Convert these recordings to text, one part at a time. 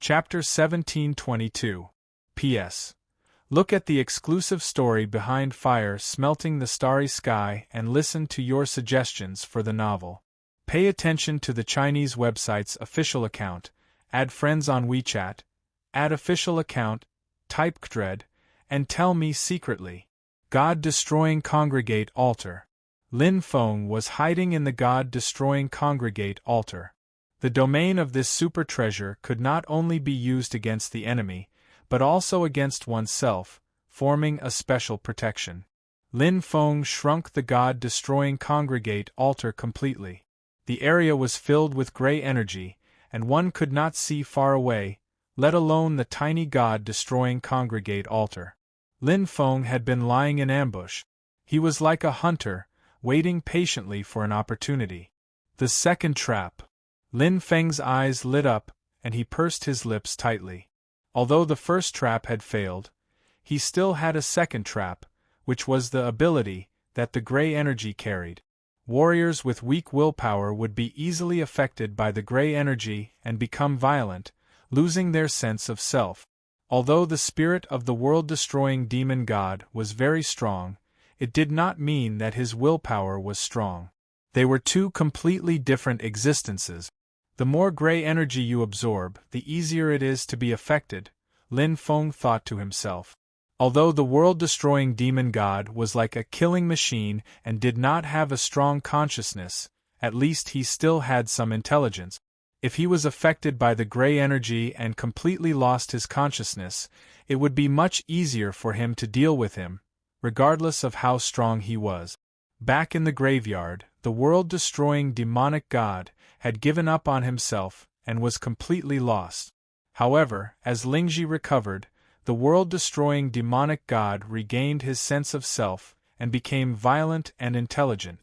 Chapter 1722. P.S. Look at the exclusive story behind Fire Smelting the Starry Sky and listen to your suggestions for the novel. Pay attention to the Chinese website's official account, add friends on WeChat, add official account, type Kdred, and tell me secretly. God-destroying congregate altar. Lin Feng was hiding in the God-destroying congregate altar. The domain of this super treasure could not only be used against the enemy, but also against oneself, forming a special protection. Lin Feng shrunk the God-destroying congregate altar completely. The area was filled with gray energy, and one could not see far away, let alone the tiny God-destroying congregate altar. Lin Feng had been lying in ambush. He was like a hunter, waiting patiently for an opportunity. The second trap. Lin Feng's eyes lit up, and he pursed his lips tightly. Although the first trap had failed, he still had a second trap, which was the ability that the gray energy carried. Warriors with weak willpower would be easily affected by the gray energy and become violent, losing their sense of self. Although the spirit of the world-destroying demon god was very strong, it did not mean that his willpower was strong. They were two completely different existences. The more gray energy you absorb, the easier it is to be affected, Lin Feng thought to himself. Although the world-destroying demon god was like a killing machine and did not have a strong consciousness, at least he still had some intelligence. If he was affected by the gray energy and completely lost his consciousness, it would be much easier for him to deal with him, regardless of how strong he was. Back in the graveyard, the world-destroying demonic god had given up on himself and was completely lost. However, as Lingji recovered, the world-destroying demonic god regained his sense of self and became violent and intelligent.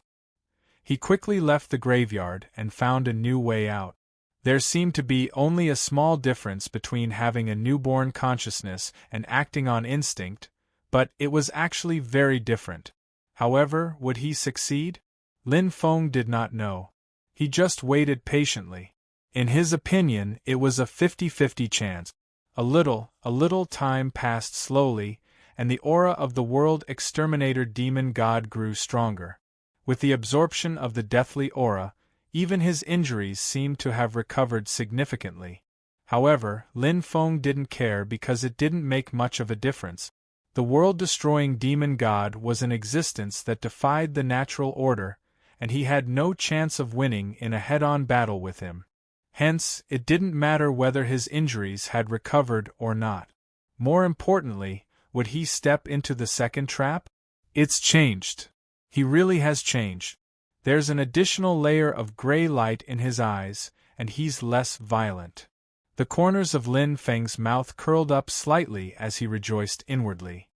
He quickly left the graveyard and found a new way out. There seemed to be only a small difference between having a newborn consciousness and acting on instinct, but it was actually very different. However, would he succeed? Lin Feng did not know. He just waited patiently. In his opinion, it was a 50-50 chance. A little time passed slowly, and the aura of the world exterminator demon god grew stronger. With the absorption of the deathly aura, even his injuries seemed to have recovered significantly. However, Lin Feng didn't care because it didn't make much of a difference. The world-destroying demon god was an existence that defied the natural order, and he had no chance of winning in a head-on battle with him. Hence, it didn't matter whether his injuries had recovered or not. More importantly, would he step into the second trap? It's changed. He really has changed. There's an additional layer of gray light in his eyes, and he's less violent. The corners of Lin Feng's mouth curled up slightly as he rejoiced inwardly.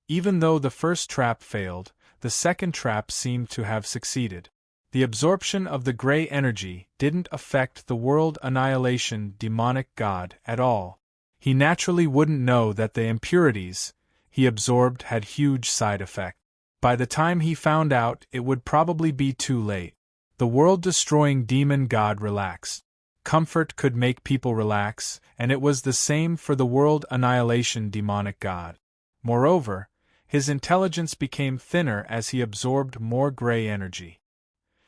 Even though the first trap failed, the second trap seemed to have succeeded. The absorption of the gray energy didn't affect the world annihilation demonic god at all. He naturally wouldn't know that the impurities he absorbed had huge side effects. By the time he found out, it would probably be too late. The world-destroying demon god relaxed. Comfort could make people relax, and it was the same for the world annihilation demonic god. Moreover, his intelligence became thinner as he absorbed more gray energy.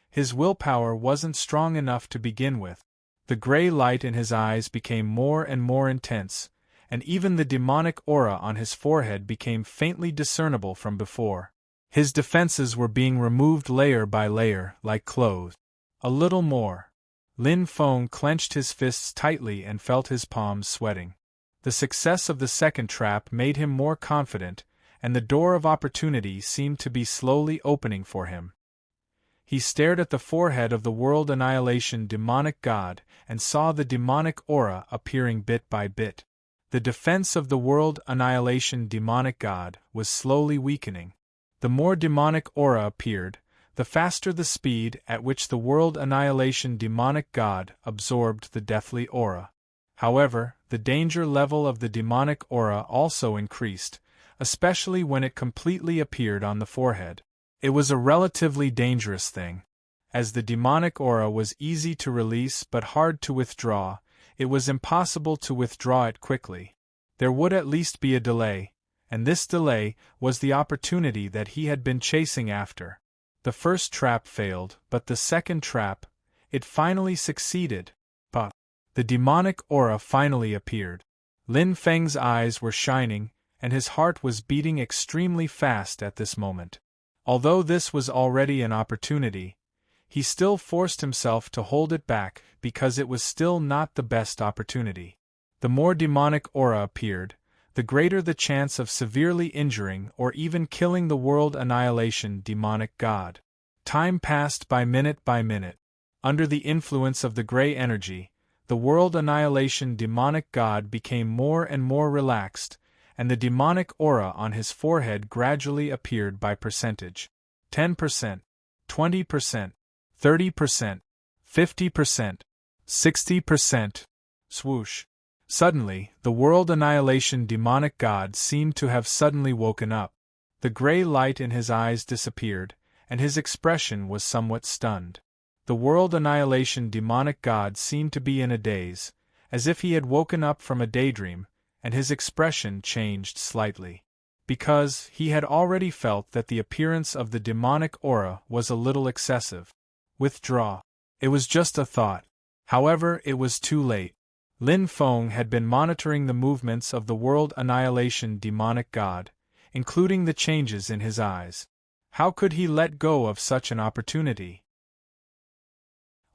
His willpower wasn't strong enough to begin with. The gray light in his eyes became more and more intense, and even the demonic aura on his forehead became faintly discernible from before. His defenses were being removed layer by layer, like clothes. A little more. Lin Feng clenched his fists tightly and felt his palms sweating. The success of the second trap made him more confident, and the door of opportunity seemed to be slowly opening for him. He stared at the forehead of the world annihilation demonic god and saw the demonic aura appearing bit by bit. The defense of the world annihilation demonic god was slowly weakening. The more demonic aura appeared, the faster the speed at which the world annihilation demonic god absorbed the deathly aura. However, the danger level of the demonic aura also increased, especially when it completely appeared on the forehead. It was a relatively dangerous thing. As the demonic aura was easy to release but hard to withdraw, it was impossible to withdraw it quickly. There would at least be a delay, and this delay was the opportunity that he had been chasing after. The first trap failed, but the second trap, it finally succeeded. But the demonic aura finally appeared. Lin Feng's eyes were shining, and his heart was beating extremely fast at this moment. Although this was already an opportunity, he still forced himself to hold it back because it was still not the best opportunity. The more demonic aura appeared, the greater the chance of severely injuring or even killing the world annihilation demonic god. Time passed by minute. Under the influence of the gray energy, the world annihilation demonic god became more and more relaxed, and the demonic aura on his forehead gradually appeared by percentage. 10%, 20%, 30%, 50%, 60%. Swoosh. Suddenly, the world annihilation demonic god seemed to have suddenly woken up. The gray light in his eyes disappeared, and his expression was somewhat stunned. The world annihilation demonic god seemed to be in a daze, as if he had woken up from a daydream, and his expression changed slightly. Because he had already felt that the appearance of the demonic aura was a little excessive. Withdraw. It was just a thought. However, it was too late. Lin Feng had been monitoring the movements of the world annihilation demonic god, including the changes in his eyes. How could he let go of such an opportunity?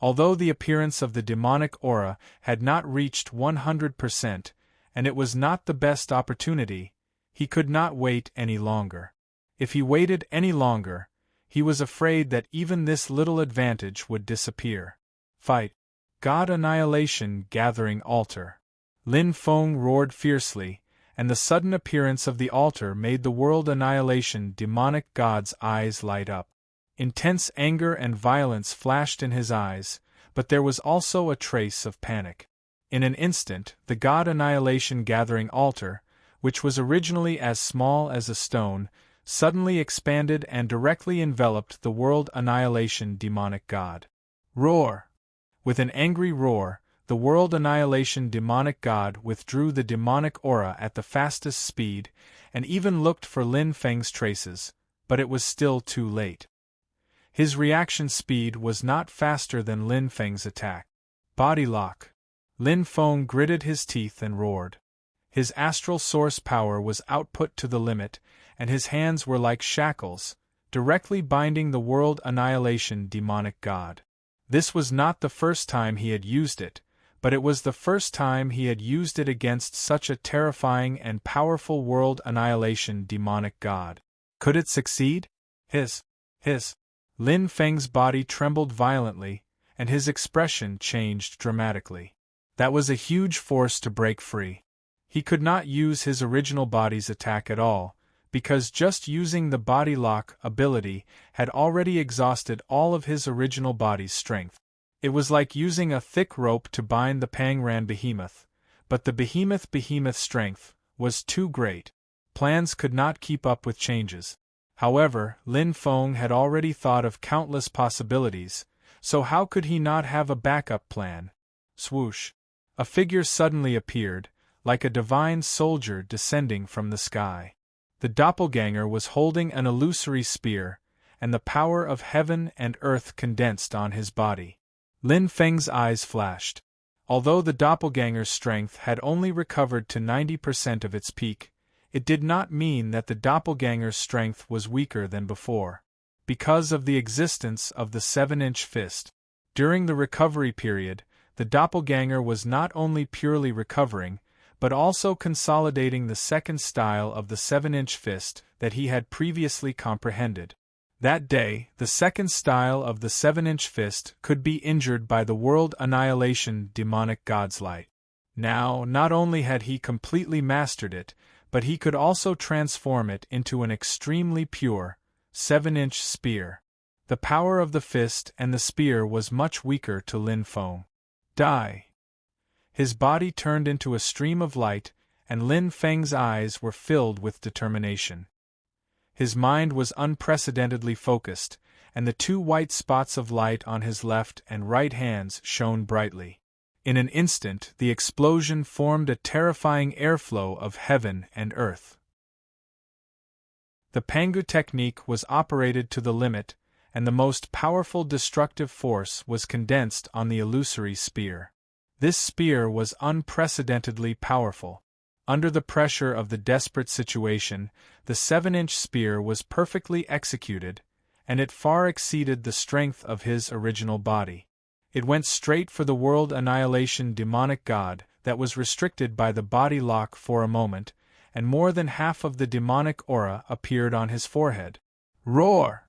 Although the appearance of the demonic aura had not reached 100%, and it was not the best opportunity, he could not wait any longer. If he waited any longer, he was afraid that even this little advantage would disappear. Fight! God Annihilation Gathering Altar. Lin Feng roared fiercely, and the sudden appearance of the altar made the world annihilation demonic god's eyes light up. Intense anger and violence flashed in his eyes, but there was also a trace of panic. In an instant, the God Annihilation Gathering Altar, which was originally as small as a stone, suddenly expanded and directly enveloped the world annihilation demonic god. Roar! With an angry roar, the world annihilation demonic god withdrew the demonic aura at the fastest speed, and even looked for Lin Feng's traces, but it was still too late. His reaction speed was not faster than Lin Feng's attack. Body lock. Lin Feng gritted his teeth and roared. His astral source power was output to the limit, and his hands were like shackles, directly binding the world annihilation demonic god. This was not the first time he had used it, but it was the first time he had used it against such a terrifying and powerful world annihilation demonic god. Could it succeed? His. Lin Feng's body trembled violently, and his expression changed dramatically. That was a huge force to break free. He could not use his original body's attack at all, because just using the body lock ability had already exhausted all of his original body's strength. It was like using a thick rope to bind the Pangran behemoth, but the behemoth's strength was too great. Plans could not keep up with changes. However, Lin Feng had already thought of countless possibilities, so how could he not have a backup plan? Swoosh! A figure suddenly appeared, like a divine soldier descending from the sky. The doppelganger was holding an illusory spear, and the power of heaven and earth condensed on his body. Lin Feng's eyes flashed. Although the doppelganger's strength had only recovered to 90% of its peak, it did not mean that the doppelganger's strength was weaker than before. Because of the existence of the 7-inch fist. During the recovery period, the doppelganger was not only purely recovering, but also consolidating the second style of the 7-inch fist that he had previously comprehended. That day, the second style of the 7-inch fist could be injured by the world annihilation demonic god's light. Now, not only had he completely mastered it, but he could also transform it into an extremely pure, 7-inch spear. The power of the fist and the spear was much weaker to Lin Feng. Die! His body turned into a stream of light, and Lin Feng's eyes were filled with determination. His mind was unprecedentedly focused, and the two white spots of light on his left and right hands shone brightly. In an instant, the explosion formed a terrifying airflow of heaven and earth. The Pangu technique was operated to the limit, and the most powerful destructive force was condensed on the illusory spear. This spear was unprecedentedly powerful. Under the pressure of the desperate situation, the 7-inch spear was perfectly executed, and it far exceeded the strength of his original body. It went straight for the world annihilation demonic god that was restricted by the body lock for a moment, and more than half of the demonic aura appeared on his forehead. Roar!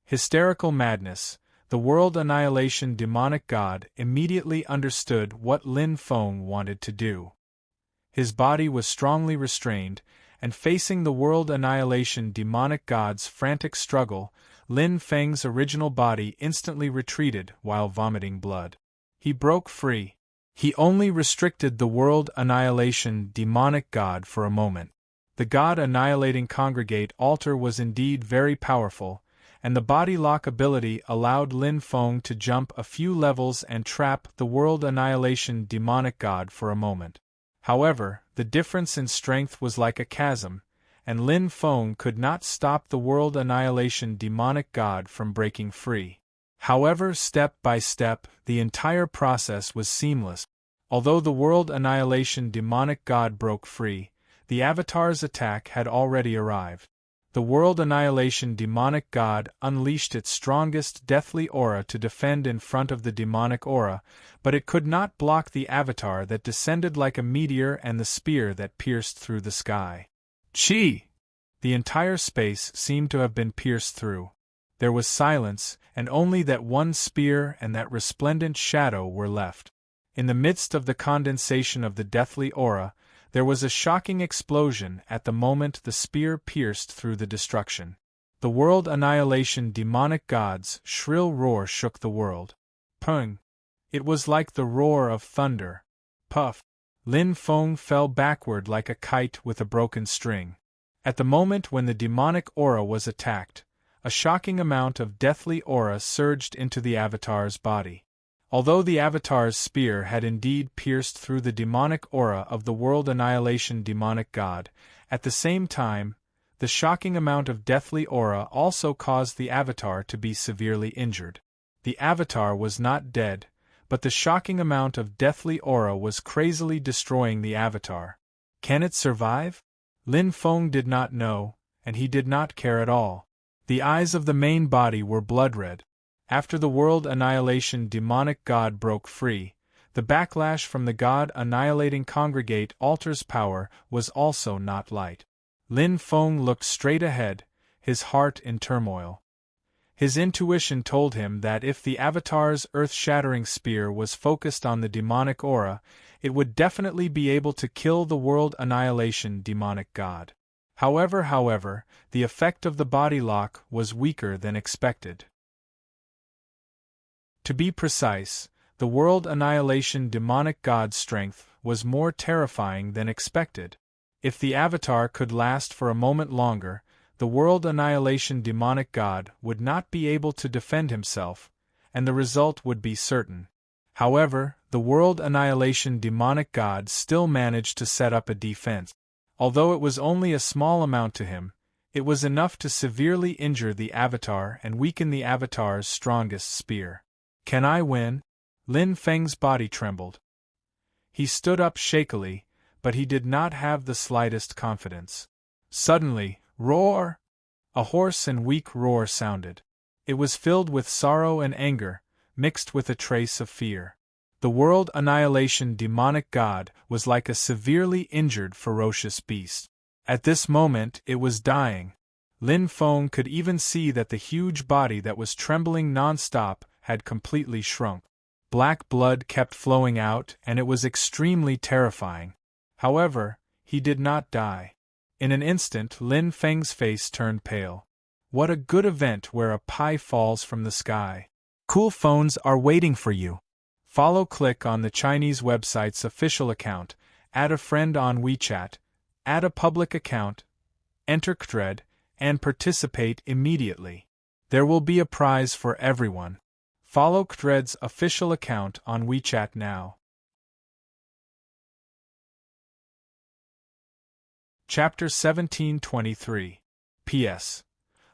Hysterical madness. The world annihilation demonic god immediately understood what Lin Feng wanted to do. His body was strongly restrained, and facing the world annihilation demonic god's frantic struggle, Lin Feng's original body instantly retreated while vomiting blood. He broke free. He only restricted the world annihilation demonic god for a moment. The god annihilating congregate altar was indeed very powerful, and the body lock ability allowed Lin Feng to jump a few levels and trap the world annihilation demonic god for a moment. However, the difference in strength was like a chasm, and Lin Feng could not stop the world annihilation demonic god from breaking free. However, step by step, the entire process was seamless. Although the world annihilation demonic god broke free, the Avatar's attack had already arrived. The world annihilation demonic god unleashed its strongest deathly aura to defend in front of the demonic aura, but it could not block the Avatar that descended like a meteor and the spear that pierced through the sky. Chi! The entire space seemed to have been pierced through. There was silence, and only that one spear and that resplendent shadow were left. In the midst of the condensation of the deathly aura, there was a shocking explosion at the moment the spear pierced through the destruction. The world annihilation demonic god's shrill roar shook the world. Pung! It was like the roar of thunder. Puff! Lin Feng fell backward like a kite with a broken string. At the moment when the demonic aura was attacked, a shocking amount of deathly aura surged into the Avatar's body. Although the Avatar's spear had indeed pierced through the demonic aura of the world annihilation demonic god, at the same time, the shocking amount of deathly aura also caused the Avatar to be severely injured. The Avatar was not dead, but the shocking amount of deathly aura was crazily destroying the Avatar. Can it survive? Lin Feng did not know, and he did not care at all. The eyes of the main body were blood-red. After the world annihilation demonic god broke free, the backlash from the god annihilating congregate altar's power was also not light. Lin Feng looked straight ahead, his heart in turmoil. His intuition told him that if the Avatar's earth-shattering spear was focused on the demonic aura, it would definitely be able to kill the world annihilation demonic god. However, the effect of the body lock was weaker than expected. To be precise, the world annihilation demonic god's strength was more terrifying than expected. If the Avatar could last for a moment longer, the world annihilation demonic god would not be able to defend himself, and the result would be certain. However, the world annihilation demonic god still managed to set up a defense. Although it was only a small amount to him, it was enough to severely injure the Avatar and weaken the Avatar's strongest spear. Can I win? Lin Feng's body trembled. He stood up shakily, but he did not have the slightest confidence. Suddenly, roar! A hoarse and weak roar sounded. It was filled with sorrow and anger, mixed with a trace of fear. The world annihilation demonic god was like a severely injured ferocious beast. At this moment it was dying. Lin Feng could even see that the huge body that was trembling non-stop had completely shrunk. Black blood kept flowing out, and it was extremely terrifying. However, he did not die. In an instant Lin Feng's face turned pale. What a good event where a pie falls from the sky. Cool phones are waiting for you. Click on the Chinese website's official account, add a friend on WeChat, add a public account, enter thread, and participate immediately. There will be a prize for everyone. Follow Thread's official account on WeChat now. Chapter 1723. P.S.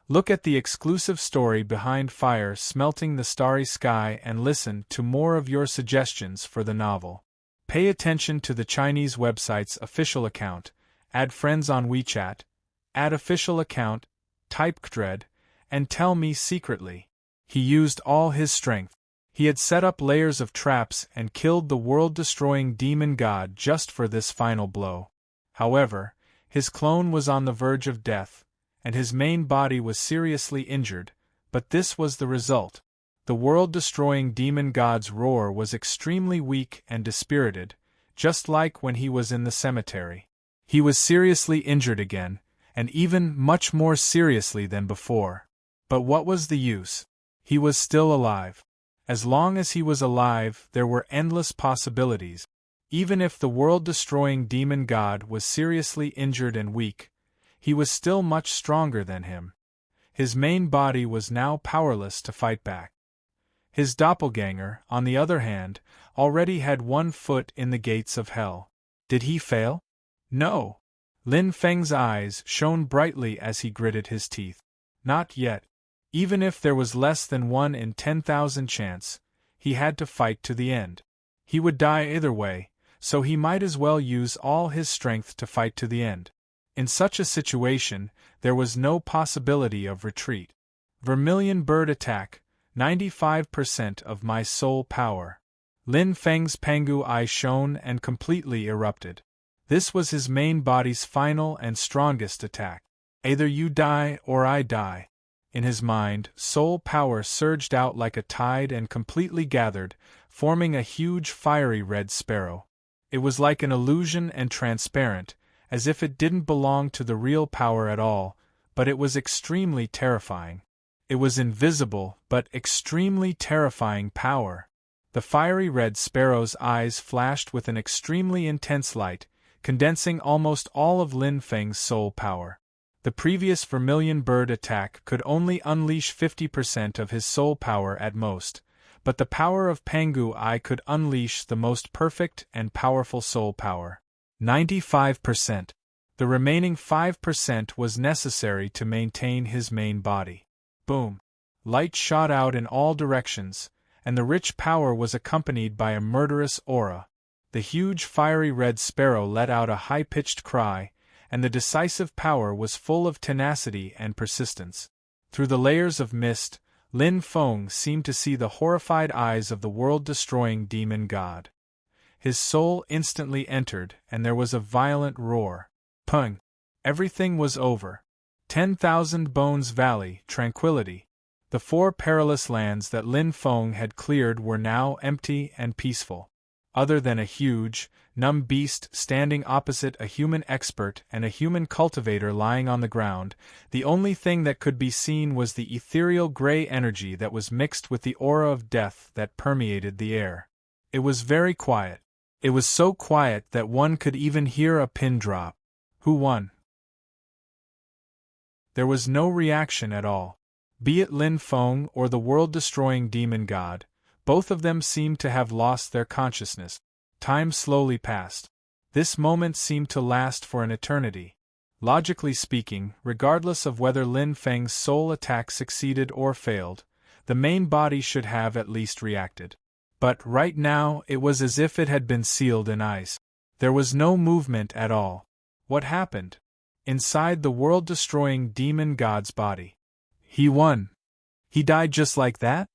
Look at the exclusive story behind Fire Smelting the Starry Sky and listen to more of your suggestions for the novel. Pay attention to the Chinese website's official account, add friends on WeChat, add official account, type Kdred, and tell me secretly. He used all his strength. He had set up layers of traps and killed the world-destroying demon god just for this final blow. However, his clone was on the verge of death, and his main body was seriously injured, but this was the result. The world-destroying demon god's roar was extremely weak and dispirited, just like when he was in the cemetery. He was seriously injured again, and even much more seriously than before. But what was the use? He was still alive. As long as he was alive, there were endless possibilities. Even if the world-destroying demon god was seriously injured and weak, he was still much stronger than him. His main body was now powerless to fight back. His doppelganger, on the other hand, already had 1 foot in the gates of hell. Did he fail? No. Lin Feng's eyes shone brightly as he gritted his teeth. Not yet. Even if there was less than 1 in 10,000 chance, he had to fight to the end. He would die either way, so he might as well use all his strength to fight to the end. In such a situation, there was no possibility of retreat. Vermilion bird attack, 95% of my soul power. Lin Feng's Pangu eye shone and completely erupted. This was his main body's final and strongest attack. Either you die or I die. In his mind, soul power surged out like a tide and completely gathered, forming a huge fiery red sparrow. It was like an illusion and transparent, as if it didn't belong to the real power at all, but it was extremely terrifying. It was invisible, but extremely terrifying power. The fiery red sparrow's eyes flashed with an extremely intense light, condensing almost all of Lin Feng's soul power. The previous vermilion bird attack could only unleash 50% of his soul power at most, but the power of Pangu Eye could unleash the most perfect and powerful soul power. 95%. The remaining 5% was necessary to maintain his main body. Boom! Light shot out in all directions, and the rich power was accompanied by a murderous aura. The huge fiery red sparrow let out a high-pitched cry, and the decisive power was full of tenacity and persistence. Through the layers of mist, Lin Feng seemed to see the horrified eyes of the world-destroying demon god. His soul instantly entered, and there was a violent roar. Pung! Everything was over. 10,000 Bones Valley, tranquility. The 4 perilous lands that Lin Feng had cleared were now empty and peaceful. Other than a huge, numb beast standing opposite a human expert and a human cultivator lying on the ground, the only thing that could be seen was the ethereal gray energy that was mixed with the aura of death that permeated the air. It was very quiet. It was so quiet that one could even hear a pin drop. Who won? There was no reaction at all. Be it Lin Feng or the world-destroying demon god, both of them seemed to have lost their consciousness. Time slowly passed. This moment seemed to last for an eternity. Logically speaking, regardless of whether Lin Feng's soul attack succeeded or failed, the main body should have at least reacted. But right now it was as if it had been sealed in ice. There was no movement at all. What happened? Inside the world-destroying demon god's body. He won. He died just like that?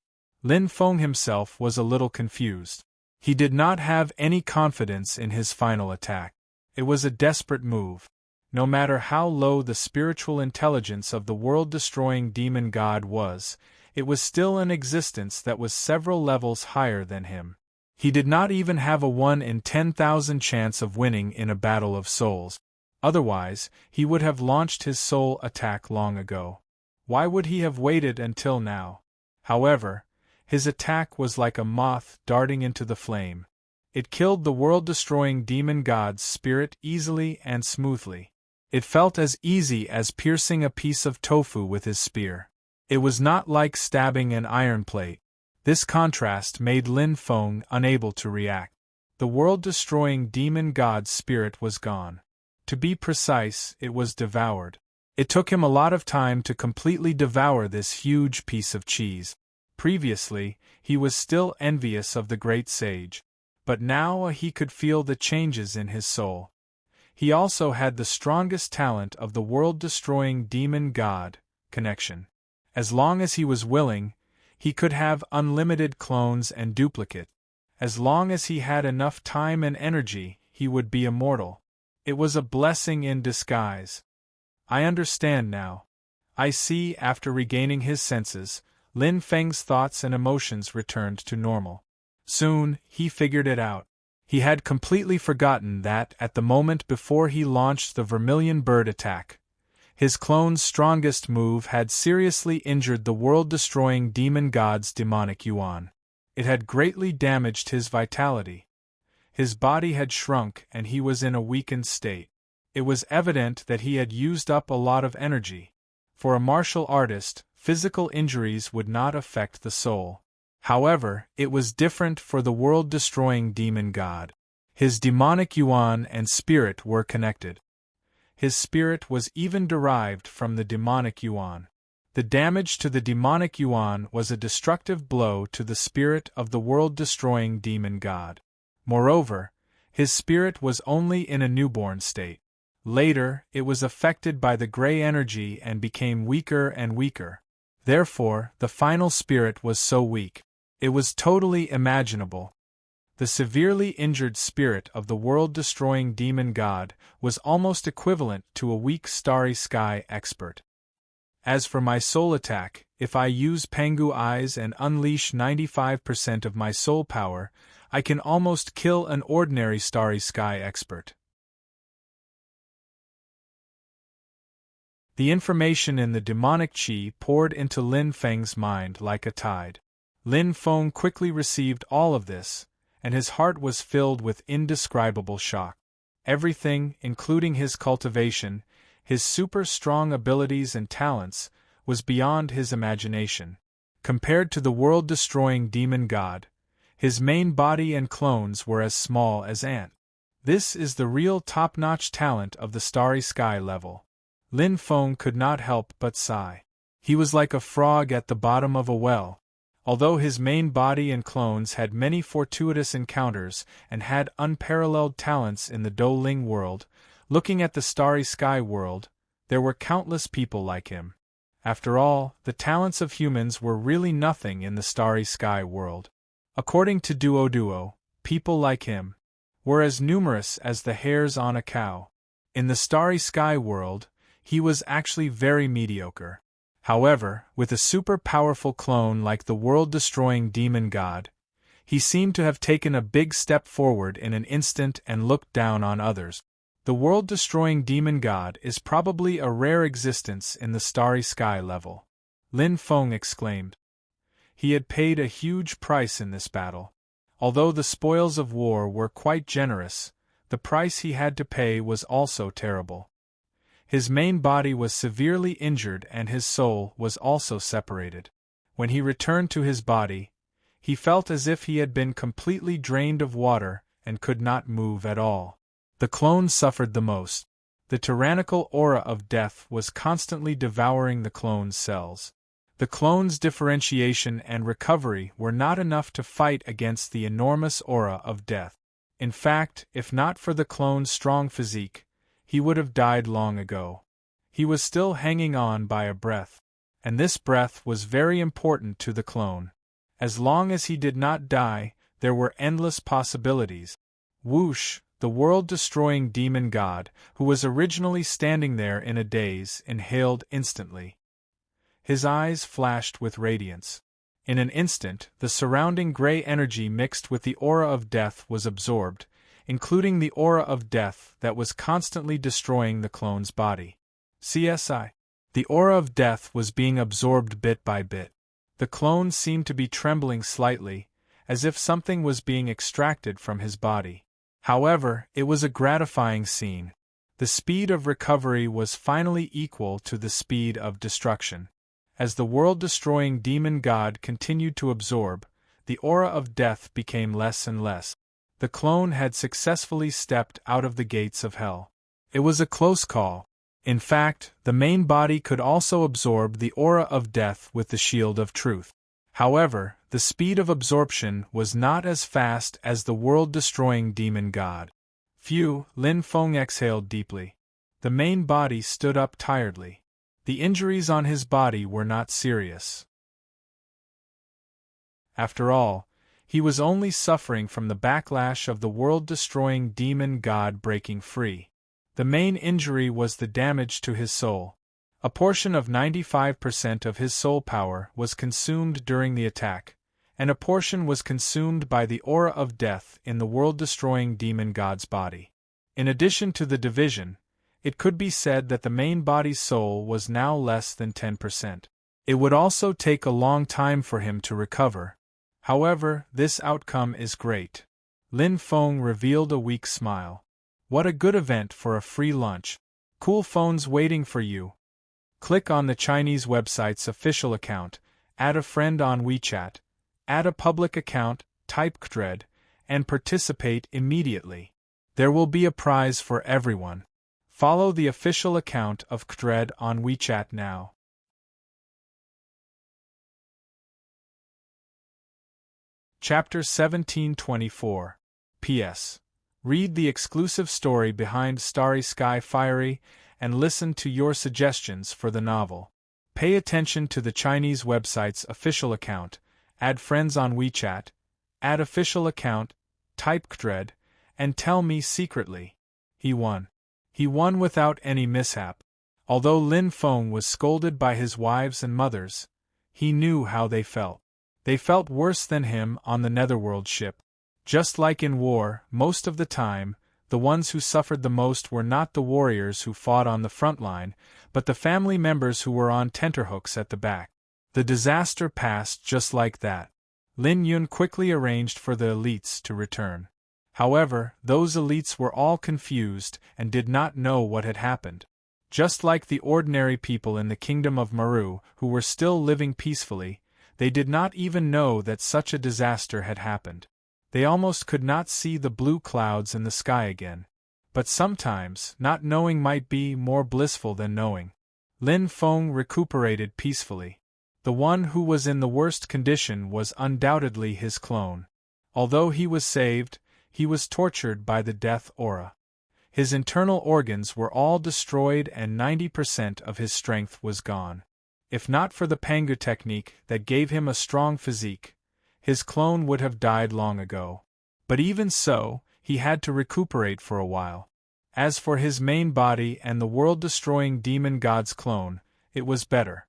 Lin Feng himself was a little confused. He did not have any confidence in his final attack. It was a desperate move. No matter how low the spiritual intelligence of the world-destroying demon god was, it was still an existence that was several levels higher than him. He did not even have a 1 in 10,000 chance of winning in a battle of souls. Otherwise, he would have launched his soul attack long ago. Why would he have waited until now? However, his attack was like a moth darting into the flame. It killed the world-destroying demon god's spirit easily and smoothly. It felt as easy as piercing a piece of tofu with his spear. It was not like stabbing an iron plate. This contrast made Lin Feng unable to react. The world-destroying demon god's spirit was gone. To be precise, it was devoured. It took him a lot of time to completely devour this huge piece of cheese. Previously, he was still envious of the great sage. But now he could feel the changes in his soul. He also had the strongest talent of the world-destroying demon-god connection. As long as he was willing, he could have unlimited clones and duplicates. As long as he had enough time and energy, he would be immortal. It was a blessing in disguise. I understand now. I see. After regaining his senses, Lin Feng's thoughts and emotions returned to normal. Soon, he figured it out. He had completely forgotten that, at the moment before he launched the vermilion bird attack, his clone's strongest move had seriously injured the world-destroying demon god's demonic yuan. It had greatly damaged his vitality. His body had shrunk and he was in a weakened state. It was evident that he had used up a lot of energy. For a martial artist, physical injuries would not affect the soul. However, it was different for the world-destroying demon god. His demonic yuan and spirit were connected. His spirit was even derived from the demonic yuan. The damage to the demonic yuan was a destructive blow to the spirit of the world-destroying demon god. Moreover, his spirit was only in a newborn state. Later, it was affected by the gray energy and became weaker and weaker. Therefore, the final spirit was so weak. It was totally imaginable. The severely injured spirit of the world-destroying demon god was almost equivalent to a weak starry sky expert. As for my soul attack, if I use Pangu Eyes and unleash 95% of my soul power, I can almost kill an ordinary starry sky expert. The information in the demonic chi poured into Lin Feng's mind like a tide. Lin Feng quickly received all of this, and his heart was filled with indescribable shock. Everything, including his cultivation, his super-strong abilities and talents, was beyond his imagination. Compared to the world-destroying demon god, his main body and clones were as small as ants. This is the real top-notch talent of the starry sky level. Lin Feng could not help but sigh. He was like a frog at the bottom of a well. Although his main body and clones had many fortuitous encounters and had unparalleled talents in the Douling world, looking at the starry sky world, there were countless people like him. After all, the talents of humans were really nothing in the starry sky world. According to Duo, people like him were as numerous as the hairs on a cow. In the starry sky world, he was actually very mediocre. However, with a super-powerful clone like the world-destroying demon god, he seemed to have taken a big step forward in an instant and looked down on others. The world-destroying demon god is probably a rare existence in the starry sky level. Lin Feng exclaimed. He had paid a huge price in this battle. Although the spoils of war were quite generous, the price he had to pay was also terrible. His main body was severely injured and his soul was also separated. When he returned to his body, he felt as if he had been completely drained of water and could not move at all. The clone suffered the most. The tyrannical aura of death was constantly devouring the clone's cells. The clone's differentiation and recovery were not enough to fight against the enormous aura of death. In fact, if not for the clone's strong physique, he would have died long ago. He was still hanging on by a breath. And this breath was very important to the clone. As long as he did not die, there were endless possibilities. Whoosh, the world-destroying demon god, who was originally standing there in a daze, inhaled instantly. His eyes flashed with radiance. In an instant, the surrounding gray energy mixed with the aura of death was absorbed, including the aura of death that was constantly destroying the clone's body. CSI. The aura of death was being absorbed bit by bit. The clone seemed to be trembling slightly, as if something was being extracted from his body. However, it was a gratifying scene. The speed of recovery was finally equal to the speed of destruction. As the world-destroying demon god continued to absorb, the aura of death became less and less. The clone had successfully stepped out of the gates of hell. It was a close call. In fact, the main body could also absorb the aura of death with the shield of truth. However, the speed of absorption was not as fast as the world-destroying demon god. Phew, Lin Feng exhaled deeply. The main body stood up tiredly. The injuries on his body were not serious. After all, he was only suffering from the backlash of the world-destroying demon god breaking free. The main injury was the damage to his soul. A portion of 95% of his soul power was consumed during the attack, and a portion was consumed by the aura of death in the world-destroying demon god's body. In addition to the division, it could be said that the main body's soul was now less than 10%. It would also take a long time for him to recover. However, this outcome is great. Lin Feng revealed a weak smile. What a good event for a free lunch. Cool phones waiting for you. Click on the Chinese website's official account, add a friend on WeChat, add a public account, type KDRED, and participate immediately. There will be a prize for everyone. Follow the official account of KDRED on WeChat now. Chapter 1724. P.S. Read the exclusive story behind Starry Sky Fiery and listen to your suggestions for the novel. Pay attention to the Chinese website's official account, add friends on WeChat, add official account, type KDRED, and tell me secretly. He won. He won without any mishap. Although Lin Feng was scolded by his wives and mothers, he knew how they felt. They felt worse than him on the Netherworld ship. Just like in war, most of the time, the ones who suffered the most were not the warriors who fought on the front line, but the family members who were on tenterhooks at the back. The disaster passed just like that. Lin Yun quickly arranged for the elites to return. However, those elites were all confused and did not know what had happened. Just like the ordinary people in the kingdom of Maru who were still living peacefully, they did not even know that such a disaster had happened. They almost could not see the blue clouds in the sky again. But sometimes, not knowing might be more blissful than knowing. Lin Feng recuperated peacefully. The one who was in the worst condition was undoubtedly his clone. Although he was saved, he was tortured by the death aura. His internal organs were all destroyed and 90% of his strength was gone. If not for the Pangu technique that gave him a strong physique, his clone would have died long ago. But even so, he had to recuperate for a while. As for his main body and the world-destroying demon god's clone, it was better.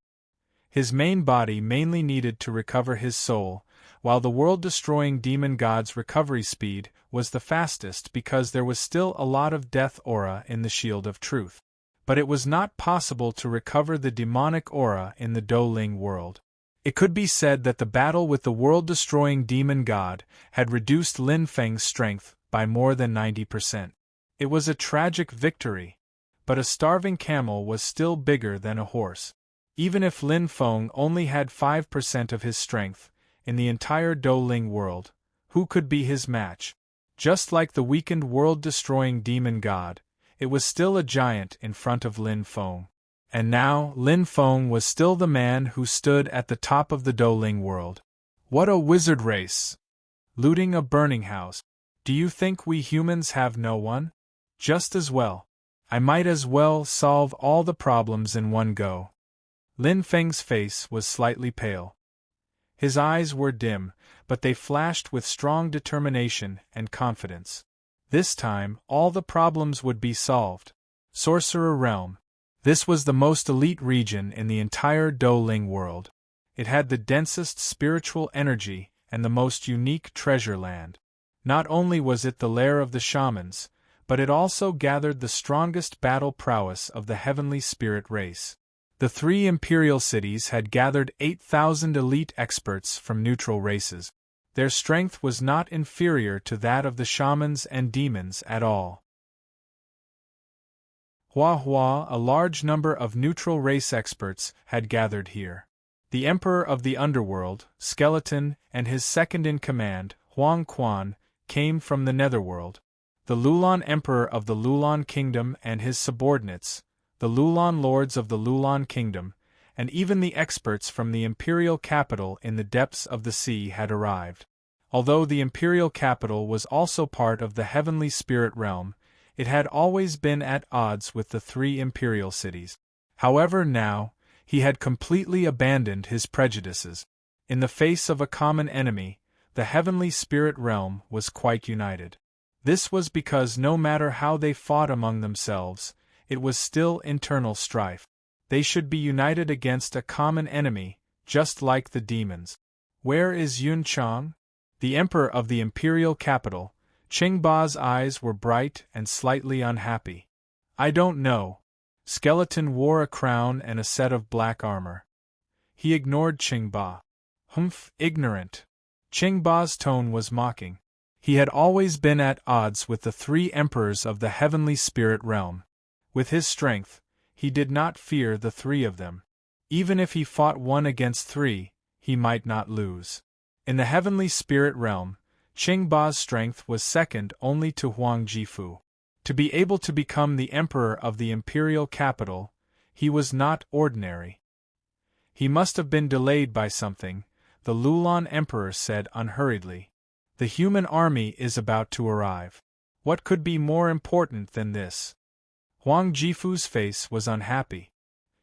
His main body mainly needed to recover his soul, while the world-destroying demon god's recovery speed was the fastest because there was still a lot of death aura in the shield of truth. But it was not possible to recover the demonic aura in the Douling world. It could be said that the battle with the world-destroying demon god had reduced Lin Feng's strength by more than 90%. It was a tragic victory, but a starving camel was still bigger than a horse. Even if Lin Feng only had 5% of his strength, in the entire Douling world, who could be his match? Just like the weakened world-destroying demon god, it was still a giant in front of Lin Feng. And now, Lin Feng was still the man who stood at the top of the Douling world. What a wizard race! Looting a burning house. Do you think we humans have no one? Just as well. I might as well solve all the problems in one go. Lin Feng's face was slightly pale. His eyes were dim, but they flashed with strong determination and confidence. This time, all the problems would be solved. Sorcerer Realm. This was the most elite region in the entire Douling world. It had the densest spiritual energy and the most unique treasure land. Not only was it the lair of the shamans, but it also gathered the strongest battle prowess of the heavenly spirit race. The three imperial cities had gathered 8,000 elite experts from neutral races. Their strength was not inferior to that of the shamans and demons at all. A large number of neutral race experts had gathered here. The Emperor of the Underworld, Skeleton, and his second-in-command, Huang Quan, came from the Netherworld. the Lulan Emperor of the Lulan Kingdom and his subordinates, the Lulan Lords of the Lulan Kingdom, and even the experts from the imperial capital in the depths of the sea had arrived. Although the imperial capital was also part of the heavenly spirit realm, it had always been at odds with the three imperial cities. However, now, he had completely abandoned his prejudices. In the face of a common enemy, the heavenly spirit realm was quite united. This was because no matter how they fought among themselves, it was still internal strife. They should be united against a common enemy, just like the demons. Where is Yun Chang? The emperor of the imperial capital. Qingba's eyes were bright and slightly unhappy. I don't know. Skeleton wore a crown and a set of black armor. He ignored Qingba. Humph, ignorant. Qingba's tone was mocking. He had always been at odds with the three emperors of the heavenly spirit realm. With his strength, he did not fear the three of them. Even if he fought one against three, he might not lose. In the heavenly spirit realm, Qingba's strength was second only to Huang Jifu. To be able to become the emperor of the imperial capital, he was not ordinary. He must have been delayed by something, the Lulan emperor said unhurriedly. The human army is about to arrive. What could be more important than this? Huang Jifu's face was unhappy.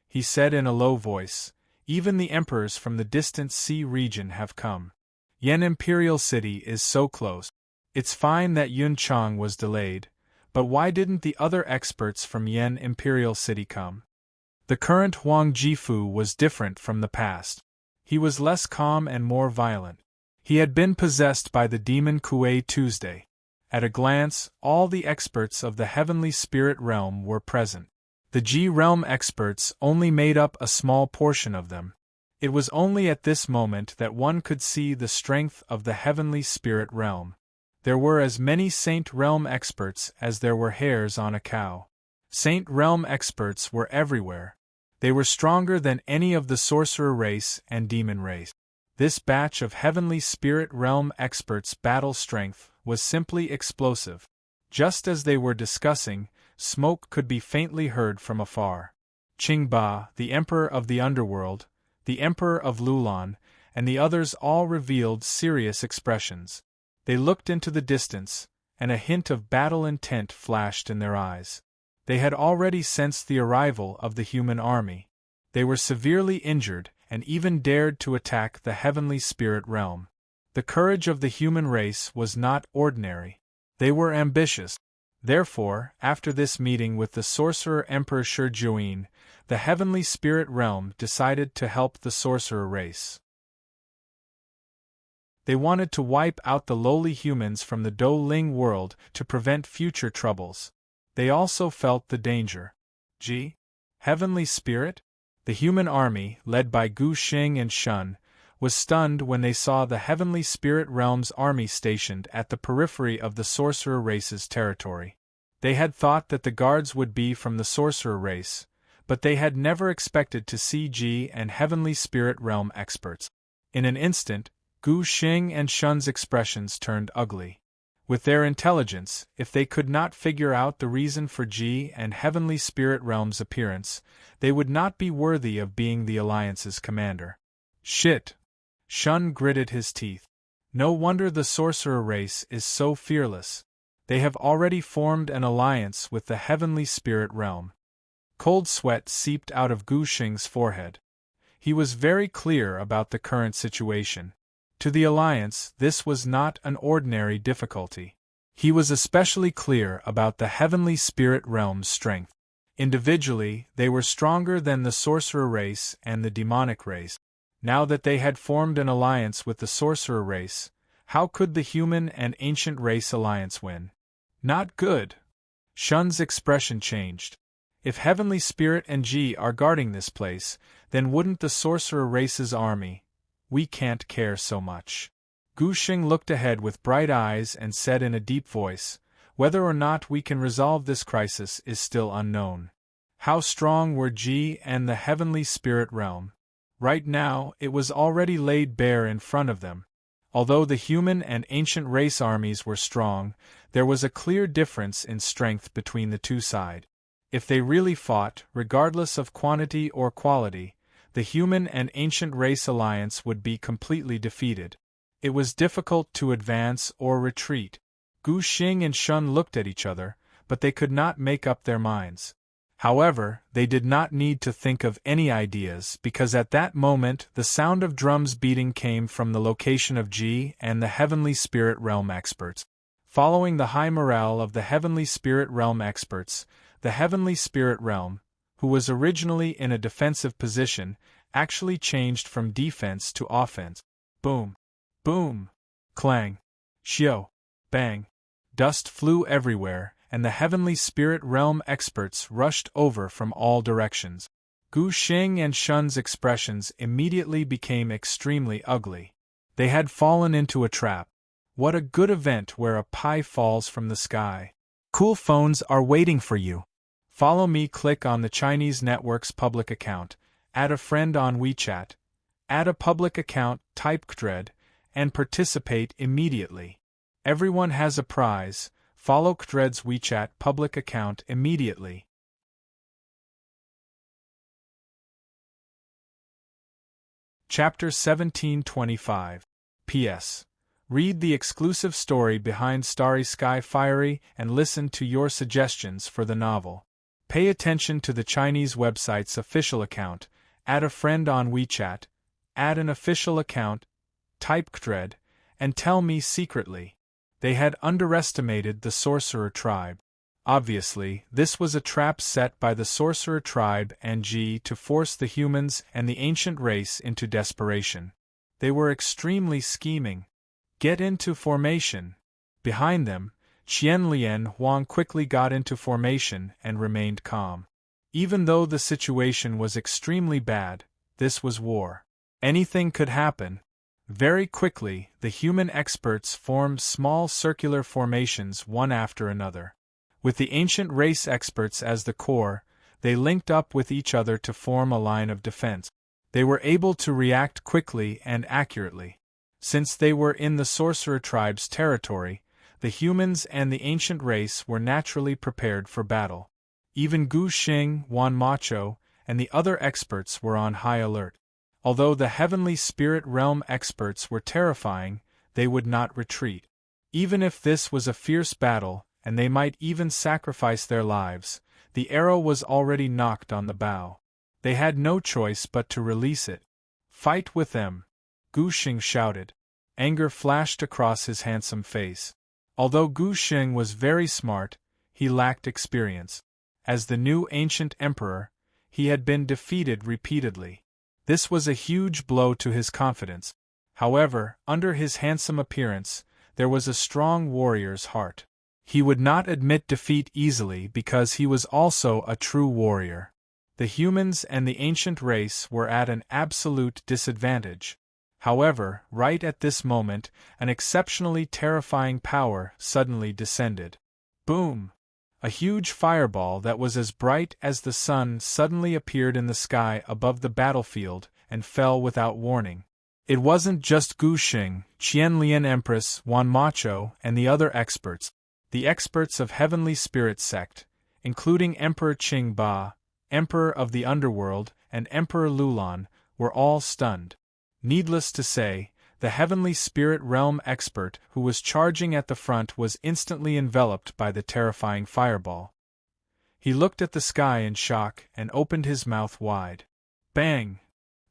He said in a low voice, even the emperors from the distant sea region have come. Yan Imperial City is so close. It's fine that Yun Chang was delayed, but why didn't the other experts from Yan Imperial City come? The current Huang Jifu was different from the past. He was less calm and more violent. He had been possessed by the demon Kuei Tuesday. At a glance, all the experts of the heavenly spirit realm were present. The G-realm experts only made up a small portion of them. It was only at this moment that one could see the strength of the heavenly spirit realm. There were as many Saint Realm experts as there were hairs on a cow. Saint Realm experts were everywhere. They were stronger than any of the sorcerer race and demon race. This batch of heavenly spirit realm experts' battle strength was simply explosive. Just as they were discussing, smoke could be faintly heard from afar. Qingba, the emperor of the underworld, the emperor of Lulan, and the others all revealed serious expressions. They looked into the distance, and a hint of battle intent flashed in their eyes. They had already sensed the arrival of the human army. They were severely injured, and even dared to attack the heavenly spirit realm. The courage of the human race was not ordinary. They were ambitious. Therefore, after this meeting with the sorcerer Emperor Shijuin, the heavenly spirit realm decided to help the sorcerer race. They wanted to wipe out the lowly humans from the Douling world to prevent future troubles. They also felt the danger. Heavenly spirit? The human army, led by Gu Xing and Shun, was stunned when they saw the heavenly spirit realm's army stationed at the periphery of the sorcerer race's territory. They had thought that the guards would be from the sorcerer race, but they had never expected to see Ji and heavenly spirit realm experts. In an instant, Gu Xing and Shun's expressions turned ugly. With their intelligence, if they could not figure out the reason for Ji and heavenly spirit realm's appearance, they would not be worthy of being the Alliance's commander. Shit! Shun gritted his teeth. No wonder the sorcerer race is so fearless. They have already formed an alliance with the heavenly spirit realm. Cold sweat seeped out of Gu Xing's forehead. He was very clear about the current situation. To the Alliance, this was not an ordinary difficulty. He was especially clear about the heavenly spirit realm's strength. Individually, they were stronger than the sorcerer race and the demonic race. Now that they had formed an alliance with the sorcerer race, how could the human and ancient race alliance win? Not good. Shun's expression changed. If heavenly spirit and Ji are guarding this place, then wouldn't the sorcerer race's army? We can't care so much. Gu Xing looked ahead with bright eyes and said in a deep voice, whether or not we can resolve this crisis is still unknown. How strong were Ji and the heavenly spirit realm? Right now, it was already laid bare in front of them. Although the human and ancient race armies were strong, There was a clear difference in strength between the two sides. If they really fought, regardless of quantity or quality, the human and ancient race alliance would be completely defeated. It was difficult to advance or retreat. Gu Xing and Shun looked at each other, but they could not make up their minds. However, they did not need to think of any ideas because at that moment the sound of drums beating came from the location of Ji and the Heavenly Spirit Realm experts. Following the high morale of the Heavenly Spirit Realm experts, the Heavenly Spirit Realm, who was originally in a defensive position, actually changed from defense to offense. Boom! Boom! Clang! Shio! Bang! Dust flew everywhere, and the Heavenly Spirit Realm experts rushed over from all directions. Gu Xing and Shun's expressions immediately became extremely ugly. They had fallen into a trap. What a good event where a pie falls from the sky. Cool phones are waiting for you. Follow me. Click on the Chinese network's public account, add a friend on WeChat, add a public account, type KDRED, and participate immediately. Everyone has a prize. Follow KDRED's WeChat public account immediately. Chapter 1725. P.S. Read the exclusive story behind Starry Sky Fiery and listen to your suggestions for the novel. Pay attention to the Chinese website's official account, add a friend on WeChat, add an official account, type KDRED, and tell me secretly. They had underestimated the sorcerer tribe. Obviously, this was a trap set by the sorcerer tribe and Ji to force the humans and the ancient race into desperation. They were extremely scheming. Get into formation. Behind them, Qianlian Huang quickly got into formation and remained calm. Even though the situation was extremely bad, this was war. Anything could happen. Very quickly, the human experts formed small circular formations one after another. With the ancient race experts as the core, they linked up with each other to form a line of defense. They were able to react quickly and accurately. Since they were in the sorcerer tribe's territory, the humans and the ancient race were naturally prepared for battle. Even Gu Xing, Wan Macho, and the other experts were on high alert. Although the Heavenly Spirit Realm experts were terrifying, they would not retreat. Even if this was a fierce battle, and they might even sacrifice their lives, the arrow was already knocked on the bow. They had no choice but to release it. Fight with them! Gu Xing shouted. Anger flashed across his handsome face. Although Gu Xing was very smart, he lacked experience. As the new ancient emperor, he had been defeated repeatedly. This was a huge blow to his confidence. However, under his handsome appearance, there was a strong warrior's heart. He would not admit defeat easily because he was also a true warrior. The humans and the ancient race were at an absolute disadvantage. However, right at this moment, an exceptionally terrifying power suddenly descended. Boom! A huge fireball that was as bright as the sun suddenly appeared in the sky above the battlefield and fell without warning. It wasn't just Gu Xing, Qianlian Empress, Wan Macho, and the other experts. The experts of Heavenly Spirit Sect, including Emperor Qing Ba, Emperor of the Underworld, and Emperor Lulan, were all stunned. Needless to say, the Heavenly Spirit Realm expert who was charging at the front was instantly enveloped by the terrifying fireball. He looked at the sky in shock and opened his mouth wide. Bang!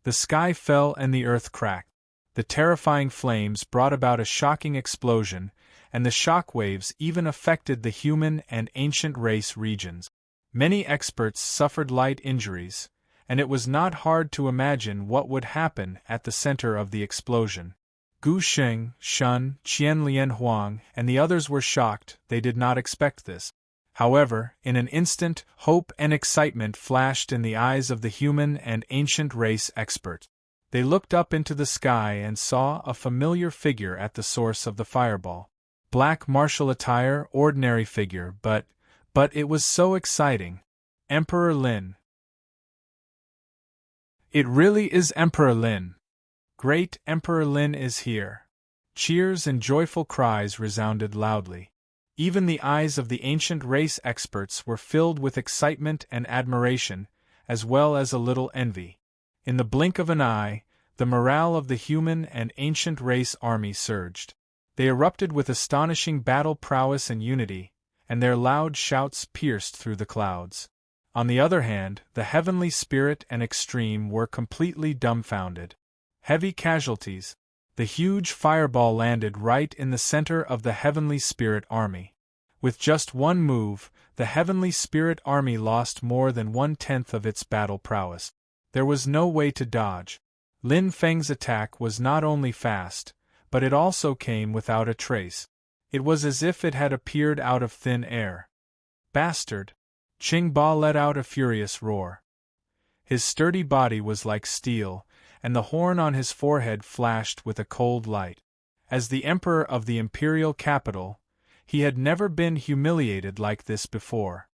The sky fell and the earth cracked. The terrifying flames brought about a shocking explosion, and the shock waves even affected the human and ancient race regions. Many experts suffered light injuries, and it was not hard to imagine what would happen at the center of the explosion. Gu Xing, Shun, Qianlian Huang, and the others were shocked. They did not expect this. However, in an instant, hope and excitement flashed in the eyes of the human and ancient race experts. They looked up into the sky and saw a familiar figure at the source of the fireball. Black martial attire, ordinary figure, but it was so exciting. Emperor Lin. It really is Emperor Lin. Great Emperor Lin is here. Cheers and joyful cries resounded loudly. Even the eyes of the ancient race experts were filled with excitement and admiration, as well as a little envy. In the blink of an eye, the morale of the human and ancient race army surged. They erupted with astonishing battle prowess and unity, and their loud shouts pierced through the clouds. On the other hand, the heavenly spirit and extreme were completely dumbfounded. Heavy casualties. The huge fireball landed right in the center of the heavenly spirit army. With just one move, the heavenly spirit army lost more than 1/10 of its battle prowess. There was no way to dodge. Lin Feng's attack was not only fast, but it also came without a trace. It was as if it had appeared out of thin air. Bastard! Qing Ba let out a furious roar. His sturdy body was like steel, and the horn on his forehead flashed with a cold light. As the emperor of the imperial capital, he had never been humiliated like this before.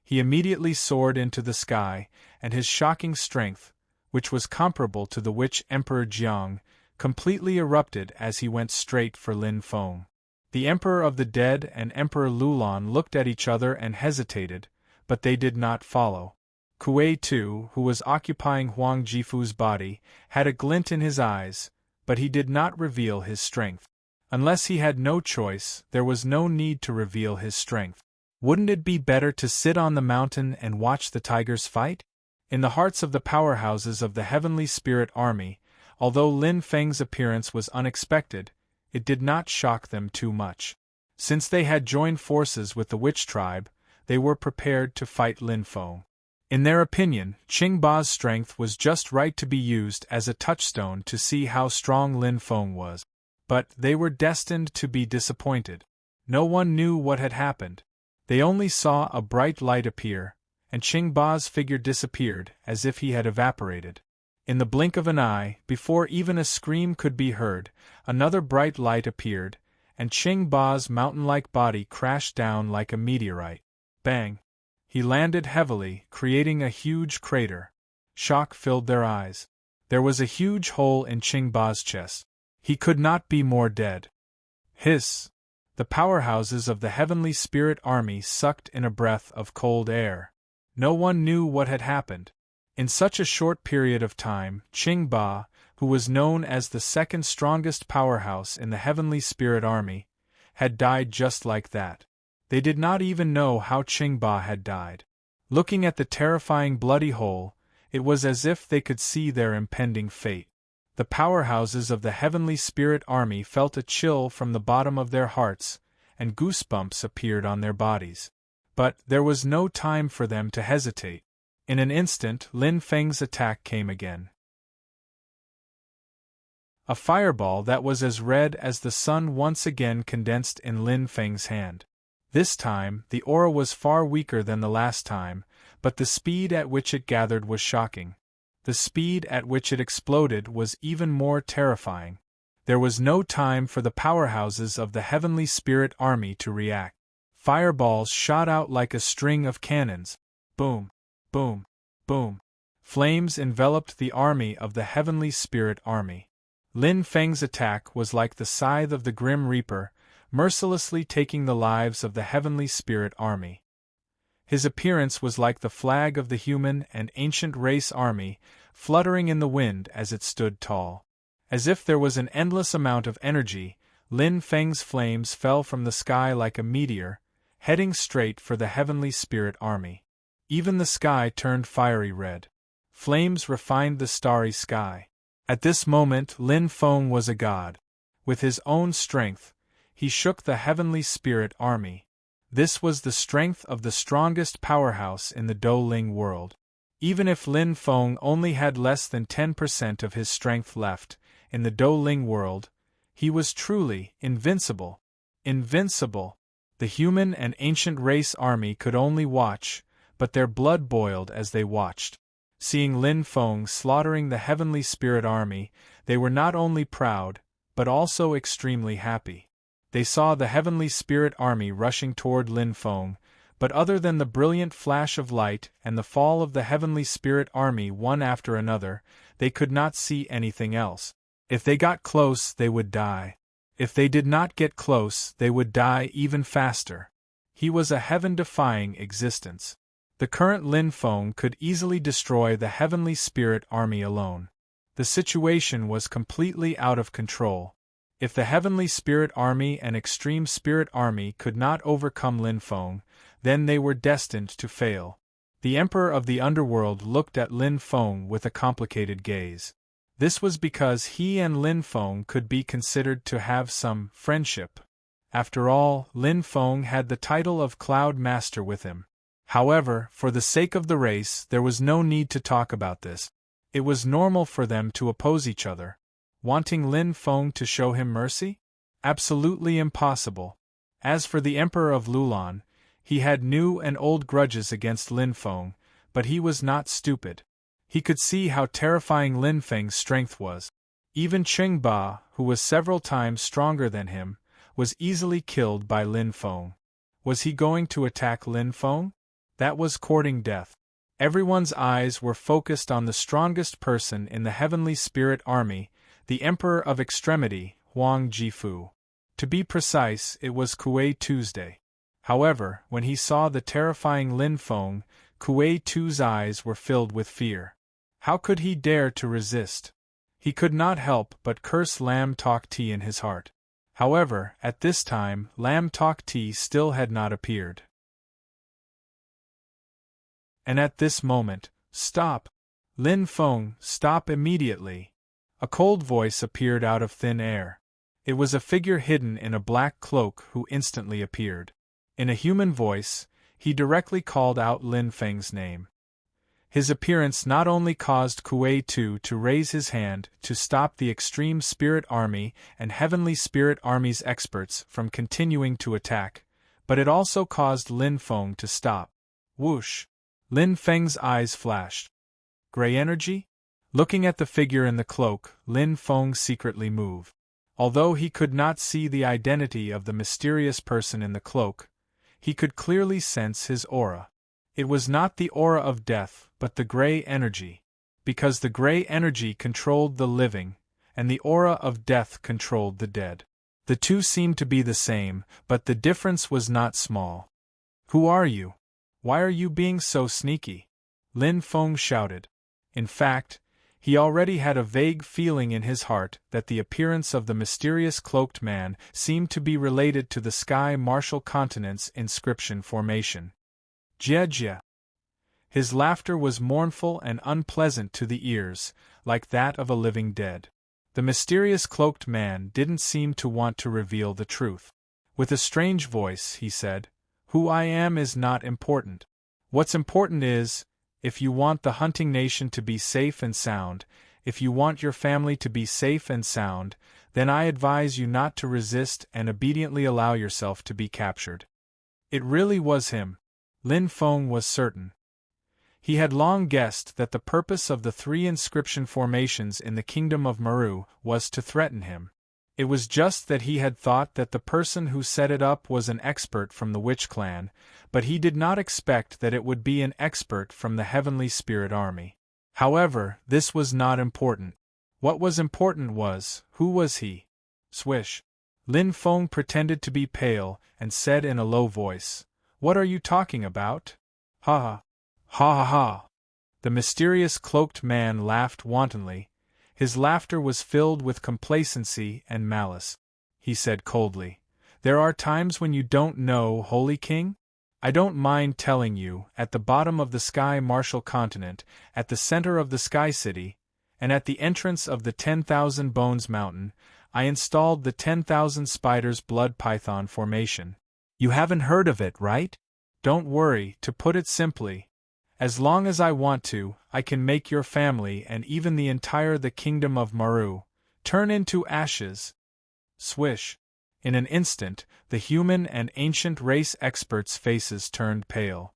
He immediately soared into the sky, and his shocking strength, which was comparable to the which Emperor Jiang, completely erupted as he went straight for Lin Feng. The Emperor of the Dead and Emperor Lulan looked at each other and hesitated, but they did not follow. Kuei too, who was occupying Huang Jifu's body, had a glint in his eyes, but he did not reveal his strength. Unless he had no choice, there was no need to reveal his strength. Wouldn't it be better to sit on the mountain and watch the tigers fight? In the hearts of the powerhouses of the heavenly spirit army, although Lin Feng's appearance was unexpected, it did not shock them too much. Since they had joined forces with the witch tribe, they were prepared to fight Lin Feng. In their opinion, Qing Ba's strength was just right to be used as a touchstone to see how strong Lin Feng was. But they were destined to be disappointed. No one knew what had happened. They only saw a bright light appear, and Qing Ba's figure disappeared as if he had evaporated. In the blink of an eye, before even a scream could be heard, another bright light appeared, and Qing Ba's mountain-like body crashed down like a meteorite. Bang! He landed heavily, creating a huge crater. Shock filled their eyes. There was a huge hole in Qing Ba's chest. He could not be more dead. Hiss! The powerhouses of the heavenly spirit army sucked in a breath of cold air. No one knew what had happened. In such a short period of time, Qing Ba, who was known as the second strongest powerhouse in the heavenly spirit army, had died just like that. They did not even know how Qing Ba had died. Looking at the terrifying bloody hole, it was as if they could see their impending fate. The powerhouses of the heavenly spirit army felt a chill from the bottom of their hearts, and goosebumps appeared on their bodies. But there was no time for them to hesitate. In an instant, Lin Feng's attack came again. A fireball that was as red as the sun once again condensed in Lin Feng's hand. This time, the aura was far weaker than the last time, but the speed at which it gathered was shocking. The speed at which it exploded was even more terrifying. There was no time for the powerhouses of the heavenly spirit army to react. Fireballs shot out like a string of cannons. Boom! Boom! Boom! Flames enveloped the army of the heavenly spirit army. Lin Feng's attack was like the scythe of the Grim Reaper, mercilessly taking the lives of the heavenly spirit army. His appearance was like the flag of the human and ancient race army, fluttering in the wind as it stood tall. As if there was an endless amount of energy, Lin Feng's flames fell from the sky like a meteor, heading straight for the heavenly spirit army. Even the sky turned fiery red. Flames refined the starry sky. At this moment Lin Feng was a god. With his own strength, he shook the heavenly spirit army. This was the strength of the strongest powerhouse in the Douling world. Even if Lin Feng only had less than 10% of his strength left, in the Douling world, he was truly invincible. Invincible! The human and ancient race army could only watch, but their blood boiled as they watched. Seeing Lin Feng slaughtering the heavenly spirit army, they were not only proud, but also extremely happy. They saw the heavenly spirit army rushing toward Lin Feng, but other than the brilliant flash of light and the fall of the heavenly spirit army one after another, they could not see anything else. If they got close, they would die. If they did not get close, they would die even faster. He was a heaven-defying existence. The current Lin Feng could easily destroy the heavenly spirit army alone. The situation was completely out of control. If the heavenly spirit army and extreme spirit army could not overcome Lin Feng, then they were destined to fail. The Emperor of the Underworld looked at Lin Feng with a complicated gaze. This was because he and Lin Feng could be considered to have some friendship. After all, Lin Feng had the title of Cloud Master with him. However, for the sake of the race, there was no need to talk about this. It was normal for them to oppose each other. Wanting Lin Feng to show him mercy? Absolutely impossible. As for the Emperor of Lulan, he had new and old grudges against Lin Feng, but he was not stupid. He could see how terrifying Lin Feng's strength was. Even Cheng Ba, who was several times stronger than him, was easily killed by Lin Feng. Was he going to attack Lin Feng? That was courting death. Everyone's eyes were focused on the strongest person in the heavenly spirit army, the Emperor of Extremity, Huang Jifu. To be precise, it was Kuei Tuesday. However, when he saw the terrifying Lin Feng, Kuei Tu's eyes were filled with fear. How could he dare to resist? He could not help but curse Lam Tok Ti in his heart. However, at this time, Lam Tok Ti still had not appeared. And at this moment, stop! Lin Feng, stop immediately! A cold voice appeared out of thin air. It was a figure hidden in a black cloak who instantly appeared. In a human voice, he directly called out Lin Feng's name. His appearance not only caused Kuei Tu to raise his hand to stop the Extreme Spirit Army and Heavenly Spirit Army's experts from continuing to attack, but it also caused Lin Feng to stop. Whoosh! Lin Feng's eyes flashed. Gray energy? Looking at the figure in the cloak, Lin Feng secretly moved. Although he could not see the identity of the mysterious person in the cloak, he could clearly sense his aura. It was not the aura of death, but the gray energy. Because the gray energy controlled the living, and the aura of death controlled the dead. The two seemed to be the same, but the difference was not small. Who are you? Why are you being so sneaky? Lin Feng shouted. In fact, he already had a vague feeling in his heart that the appearance of the mysterious cloaked man seemed to be related to the Sky Martial Continent's inscription formation. Jia. His laughter was mournful and unpleasant to the ears, like that of a living dead. The mysterious cloaked man didn't seem to want to reveal the truth. With a strange voice, he said, "Who I am is not important. What's important is, if you want the hunting nation to be safe and sound, if you want your family to be safe and sound, then I advise you not to resist and obediently allow yourself to be captured." It really was him. Lin Feng was certain. He had long guessed that the purpose of the 3 inscription formations in the kingdom of Meru was to threaten him. It was just that he had thought that the person who set it up was an expert from the Witch Clan, but he did not expect that it would be an expert from the Heavenly Spirit Army. However, this was not important. What was important was, who was he? Swish. Lin Feng pretended to be pale and said in a low voice, "What are you talking about?" "Ha ha. Ha ha ha." The mysterious cloaked man laughed wantonly. His laughter was filled with complacency and malice. He said coldly, "There are times when you don't know, Holy King? I don't mind telling you, at the bottom of the Sky Martial Continent, at the center of the Sky City, and at the entrance of the 10,000 Bones Mountain, I installed the 10,000 Spiders Blood Python formation. You haven't heard of it, right? Don't worry, to put it simply, as long as I want to, I can make your family and even the entire the kingdom of Meru turn into ashes." Swish. In an instant, the human and ancient race experts' faces turned pale.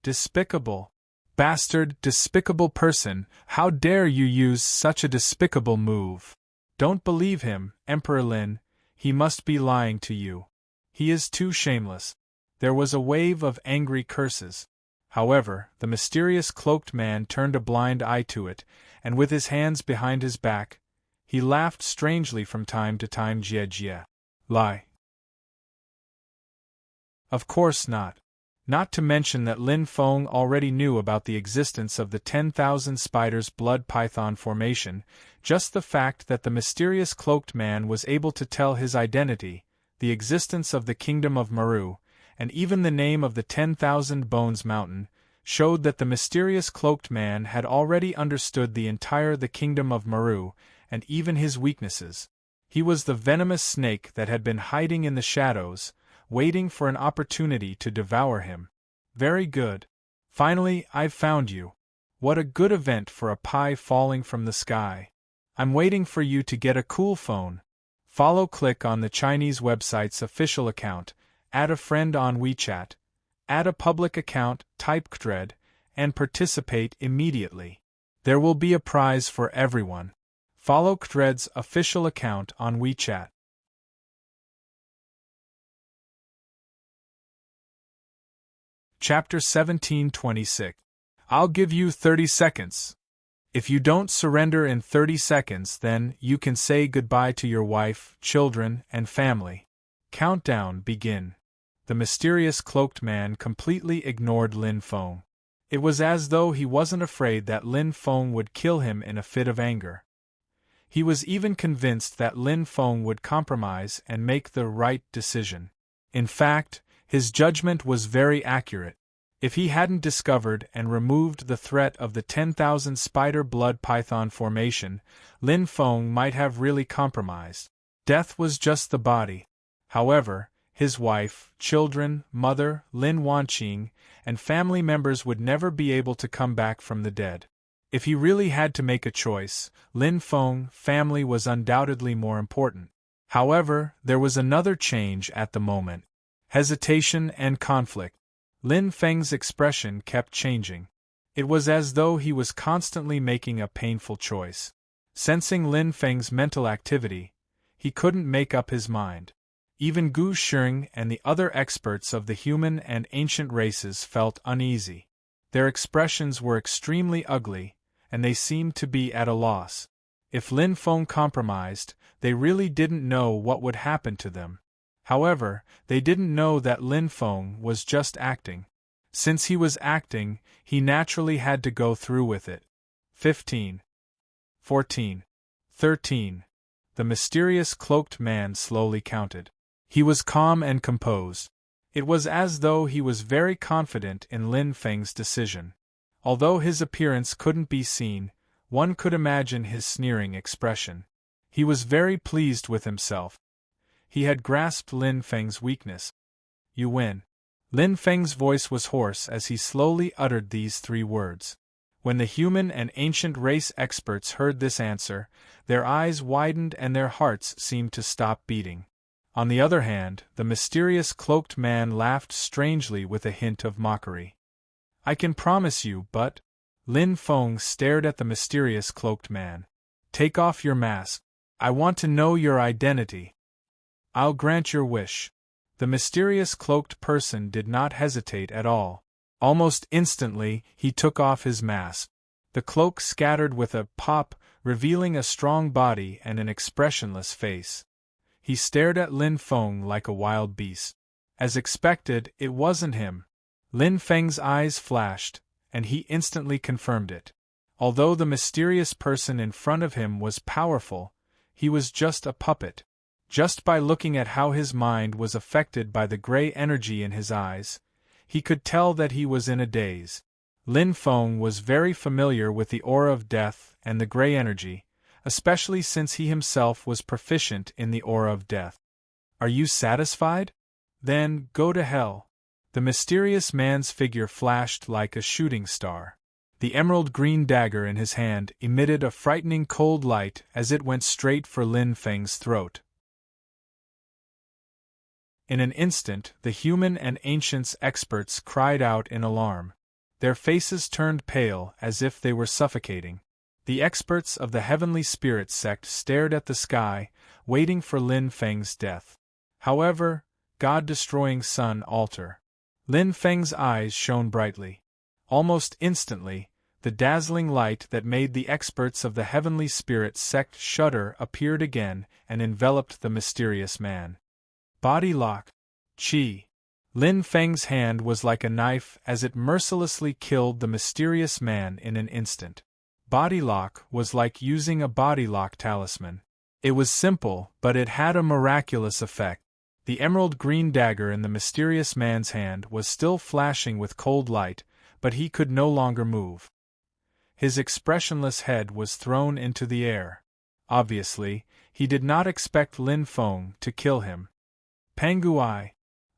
"Despicable! Bastard, despicable person, how dare you use such a despicable move? Don't believe him, Emperor Lin, he must be lying to you. He is too shameless." There was a wave of angry curses. However, the mysterious cloaked man turned a blind eye to it, and with his hands behind his back, he laughed strangely from time to time. Jia. Lie. Of course not. Not to mention that Lin Feng already knew about the existence of the 10,000 Spiders blood python formation, just the fact that the mysterious cloaked man was able to tell his identity, the existence of the kingdom of Meru, and even the name of the 10,000 Bones mountain, showed that the mysterious cloaked man had already understood the kingdom of Meru, and even his weaknesses. He was the venomous snake that had been hiding in the shadows, waiting for an opportunity to devour him. Very good. Finally, I've found you. What a good event for a pie falling from the sky. I'm waiting for you to get a cool phone. Click on the Chinese website's official account, add a friend on WeChat, add a public account, type Kdred, and participate immediately. There will be a prize for everyone. Follow Kdred's official account on WeChat. Chapter 1726. I'll give you 30 seconds. If you don't surrender in 30 seconds, then you can say goodbye to your wife, children, and family. Countdown begin. The mysterious cloaked man completely ignored Lin Feng. It was as though he wasn't afraid that Lin Feng would kill him in a fit of anger. He was even convinced that Lin Feng would compromise and make the right decision. In fact, his judgment was very accurate. If he hadn't discovered and removed the threat of the 10,000 spider blood python formation, Lin Feng might have really compromised. Death was just the body. However, his wife, children, mother, Lin Wanqing, and family members would never be able to come back from the dead. If he really had to make a choice, Lin Feng family was undoubtedly more important. However, there was another change at the moment. Hesitation and conflict. Lin Feng's expression kept changing. It was as though he was constantly making a painful choice. Sensing Lin Feng's mental activity, he couldn't make up his mind. Even Gu Sheng and the other experts of the human and ancient races felt uneasy. Their expressions were extremely ugly, and they seemed to be at a loss. If Lin Feng compromised, they really didn't know what would happen to them. However, they didn't know that Lin Feng was just acting. Since he was acting, he naturally had to go through with it. 15. 14. 13. The mysterious cloaked man slowly counted. He was calm and composed. It was as though he was very confident in Lin Feng's decision. Although his appearance couldn't be seen, one could imagine his sneering expression. He was very pleased with himself. He had grasped Lin Feng's weakness. You win. Lin Feng's voice was hoarse as he slowly uttered these 3 words. When the human and ancient race experts heard this answer, their eyes widened and their hearts seemed to stop beating. On the other hand, the mysterious cloaked man laughed strangely with a hint of mockery. I can promise you, but... Lin Feng stared at the mysterious cloaked man. Take off your mask. I want to know your identity. I'll grant your wish. The mysterious cloaked person did not hesitate at all. Almost instantly, he took off his mask. The cloak scattered with a pop, revealing a strong body and an expressionless face. He stared at Lin Feng like a wild beast. As expected, it wasn't him. Lin Feng's eyes flashed, and he instantly confirmed it. Although the mysterious person in front of him was powerful, he was just a puppet. Just by looking at how his mind was affected by the gray energy in his eyes, he could tell that he was in a daze. Lin Feng was very familiar with the aura of death and the gray energy, especially since he himself was proficient in the aura of death. Are you satisfied? Then, go to hell. The mysterious man's figure flashed like a shooting star. The emerald green dagger in his hand emitted a frightening cold light as it went straight for Lin Feng's throat. In an instant, the human and ancients experts cried out in alarm. Their faces turned pale as if they were suffocating. The experts of the Heavenly Spirit sect stared at the sky, waiting for Lin Feng's death. However, God-destroying sun altar. Lin Feng's eyes shone brightly. Almost instantly, the dazzling light that made the experts of the Heavenly Spirit sect shudder appeared again and enveloped the mysterious man. Body lock. Chi. Lin Feng's hand was like a knife as it mercilessly killed the mysterious man in an instant. Body lock was like using a body lock talisman. It was simple, but it had a miraculous effect. The emerald green dagger in the mysterious man's hand was still flashing with cold light, but he could no longer move. His expressionless head was thrown into the air. Obviously, he did not expect Lin Feng to kill him. Panguai.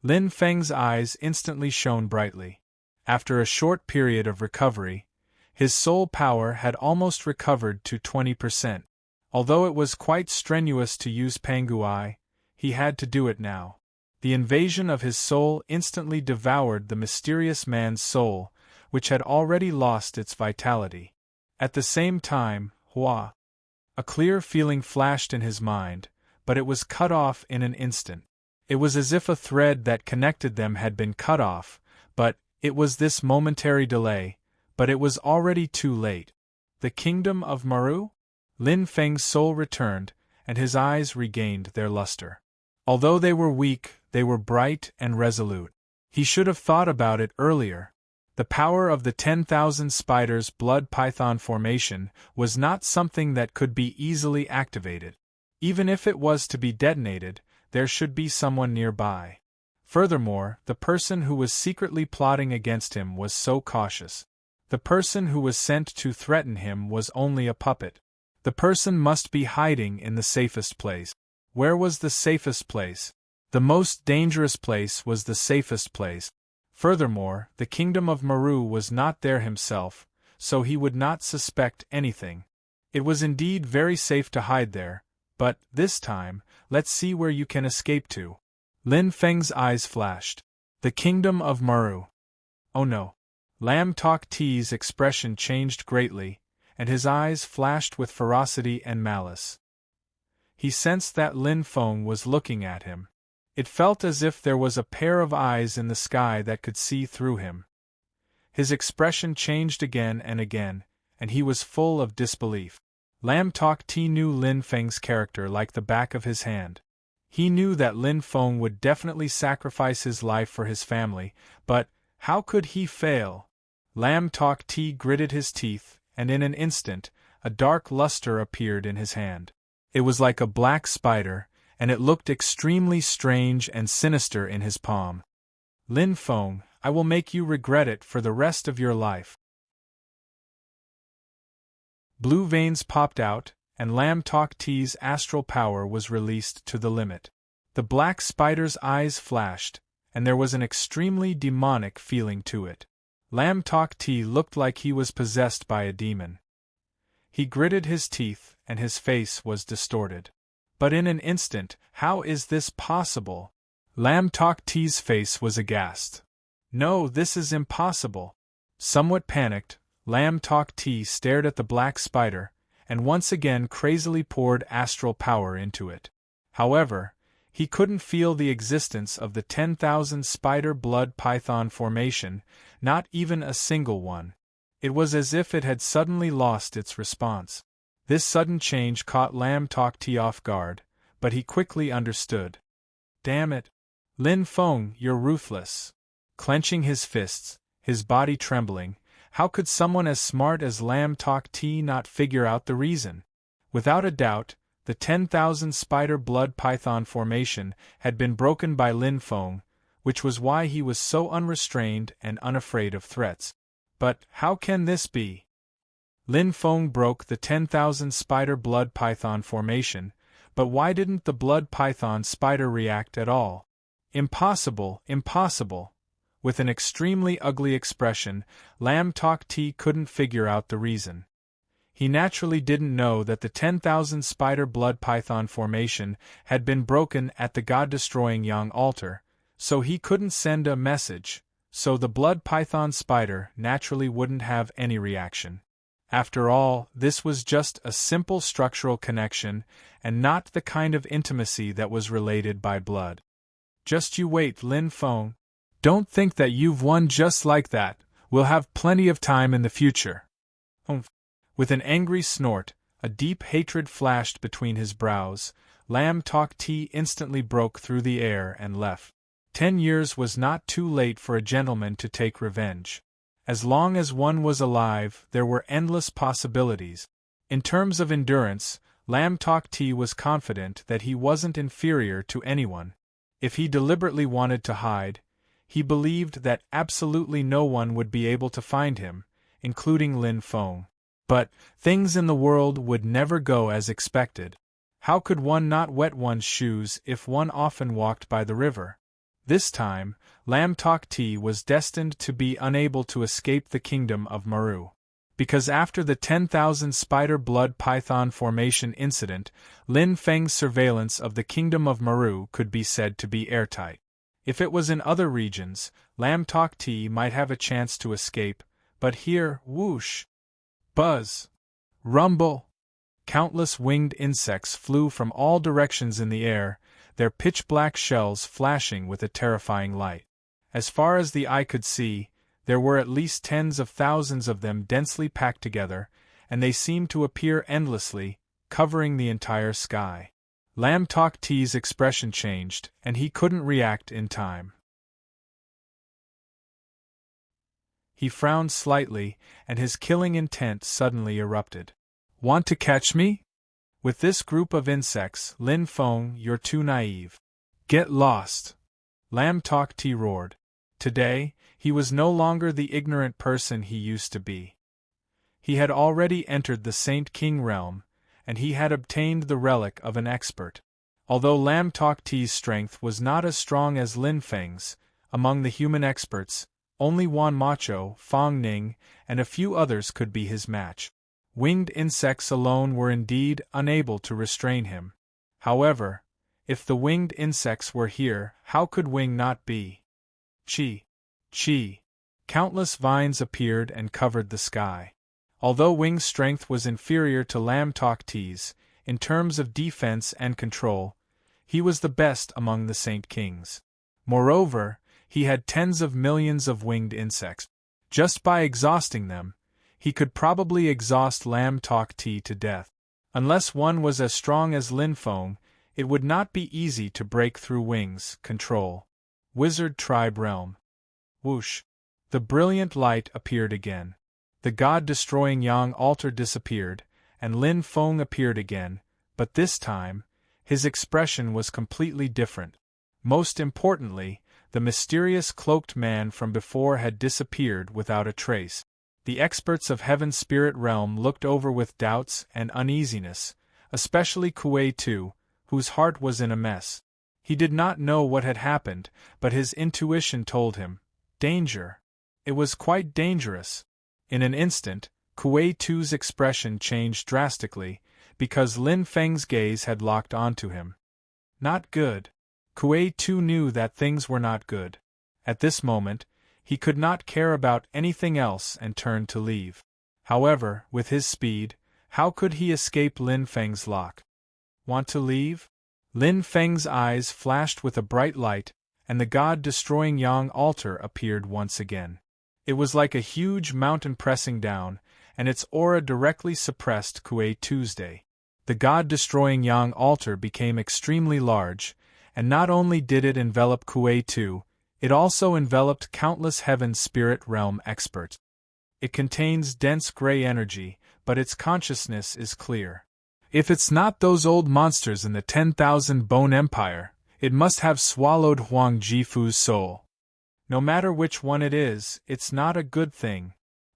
Lin Feng's eyes instantly shone brightly. After a short period of recovery, his soul power had almost recovered to 20%. Although it was quite strenuous to use Panguai, he had to do it now. The invasion of his soul instantly devoured the mysterious man's soul, which had already lost its vitality. At the same time, Hua. A clear feeling flashed in his mind, but it was cut off in an instant. It was as if a thread that connected them had been cut off, but it was this momentary delay, but it was already too late. The kingdom of Maru? Lin Feng's soul returned, and his eyes regained their luster. Although they were weak, they were bright and resolute. He should have thought about it earlier. The power of the 10,000 spiders' blood python formation was not something that could be easily activated. Even if it was to be detonated, there should be someone nearby. Furthermore, the person who was secretly plotting against him was so cautious. The person who was sent to threaten him was only a puppet. The person must be hiding in the safest place. Where was the safest place? The most dangerous place was the safest place. Furthermore, the kingdom of Maru was not there himself, so he would not suspect anything. It was indeed very safe to hide there, but, this time, let's see where you can escape to. Lin Feng's eyes flashed. The kingdom of Maru. Oh no. Lam Tok Ti's expression changed greatly, and his eyes flashed with ferocity and malice. He sensed that Lin Feng was looking at him. It felt as if there was a pair of eyes in the sky that could see through him. His expression changed again, and he was full of disbelief. Lam Tok Ti knew Lin Feng's character like the back of his hand. He knew that Lin Feng would definitely sacrifice his life for his family, but how could he fail? Lam Tok Ti gritted his teeth, and in an instant, a dark luster appeared in his hand. It was like a black spider, and it looked extremely strange and sinister in his palm. Lin Feng, I will make you regret it for the rest of your life. Blue veins popped out, and Lam Tok Ti's astral power was released to the limit. The black spider's eyes flashed, and there was an extremely demonic feeling to it. Lam Tok Ti looked like he was possessed by a demon. He gritted his teeth, and his face was distorted. But in an instant, how is this possible? Lam Tok Ti's face was aghast. No, this is impossible. Somewhat panicked, Lam Tok Ti stared at the black spider, and once again crazily poured astral power into it. However, he couldn't feel the existence of the 10,000 spider blood python formation, not even a single one. It was as if it had suddenly lost its response. This sudden change caught Lam Tok Ti off guard, but he quickly understood. Damn it! Lin Feng, you're ruthless. Clenching his fists, his body trembling, how could someone as smart as Lam Tok Ti not figure out the reason? Without a doubt, the 10,000 spider blood python formation had been broken by Lin Feng, which was why he was so unrestrained and unafraid of threats. But how can this be? Lin Feng broke the 10,000 spider blood python formation, but why didn't the blood python spider react at all? Impossible, impossible. With an extremely ugly expression, Lam Tok Ti couldn't figure out the reason. He naturally didn't know that the 10,000 spider blood python formation had been broken at the god-destroying Yang altar, so he couldn't send a message, so the blood python spider naturally wouldn't have any reaction. After all, this was just a simple structural connection, and not the kind of intimacy that was related by blood. Just you wait, Lin Feng. Don't think that you've won just like that. We'll have plenty of time in the future. With an angry snort, a deep hatred flashed between his brows. Lam Tok Ti instantly broke through the air and left. 10 years was not too late for a gentleman to take revenge. As long as one was alive, there were endless possibilities. In terms of endurance, Lam Tok Ti was confident that he wasn't inferior to anyone. If he deliberately wanted to hide, he believed that absolutely no one would be able to find him, including Lin Feng. But things in the world would never go as expected. How could one not wet one's shoes if one often walked by the river? This time, Lam Tok Ti was destined to be unable to escape the kingdom of Maru. Because after the 10,000 spider blood python formation incident, Lin Feng's surveillance of the kingdom of Maru could be said to be airtight. If it was in other regions, Lam Tok Ti might have a chance to escape, but here, whoosh! Buzz! Rumble! Countless winged insects flew from all directions in the air, their pitch-black shells flashing with a terrifying light. As far as the eye could see, there were at least tens of thousands of them densely packed together, and they seemed to appear endlessly, covering the entire sky. Lam Tok Ti's expression changed, and he couldn't react in time. He frowned slightly, and his killing intent suddenly erupted. "Want to catch me? With this group of insects, Lin Feng, you're too naive. Get lost!" Lam Tok Ti roared. Today, he was no longer the ignorant person he used to be. He had already entered the Saint King realm, and he had obtained the relic of an expert. Although Lam Tok Ti's strength was not as strong as Lin Feng's, among the human experts, only Wan Macho, Fong Ning, and a few others could be his match. Winged insects alone were indeed unable to restrain him. However, if the winged insects were here, how could Wing not be? Chi! Chi! Countless vines appeared and covered the sky. Although Wing's strength was inferior to Lam Tok Ti's, in terms of defense and control, he was the best among the Saint Kings. Moreover, he had tens of millions of winged insects. Just by exhausting them, he could probably exhaust Lam Tok Ti to death. Unless one was as strong as Lin Feng, it would not be easy to break through Wing's control. Wizard Tribe Realm. Whoosh! The brilliant light appeared again. The god-destroying Yang altar disappeared, and Lin Feng appeared again, but this time, his expression was completely different. Most importantly, the mysterious cloaked man from before had disappeared without a trace. The experts of Heaven's spirit realm looked over with doubts and uneasiness, especially Kuei Tu, whose heart was in a mess. He did not know what had happened, but his intuition told him, danger. It was quite dangerous. In an instant, Kuei Tu's expression changed drastically, because Lin Feng's gaze had locked onto him. Not good. Kuei Tu knew that things were not good. At this moment, he could not care about anything else and turned to leave. However, with his speed, how could he escape Lin Feng's lock? Want to leave? Lin Feng's eyes flashed with a bright light, and the god-destroying Yang altar appeared once again. It was like a huge mountain pressing down, and its aura directly suppressed Kuei Tuesday. The god-destroying Yang altar became extremely large, and not only did it envelop Kuei Tu, it also enveloped countless Heaven's spirit realm experts. It contains dense gray energy, but its consciousness is clear. If it's not those old monsters in the 10,000 Bone Empire, it must have swallowed Huang Jifu's soul. No matter which one it is, it's not a good thing.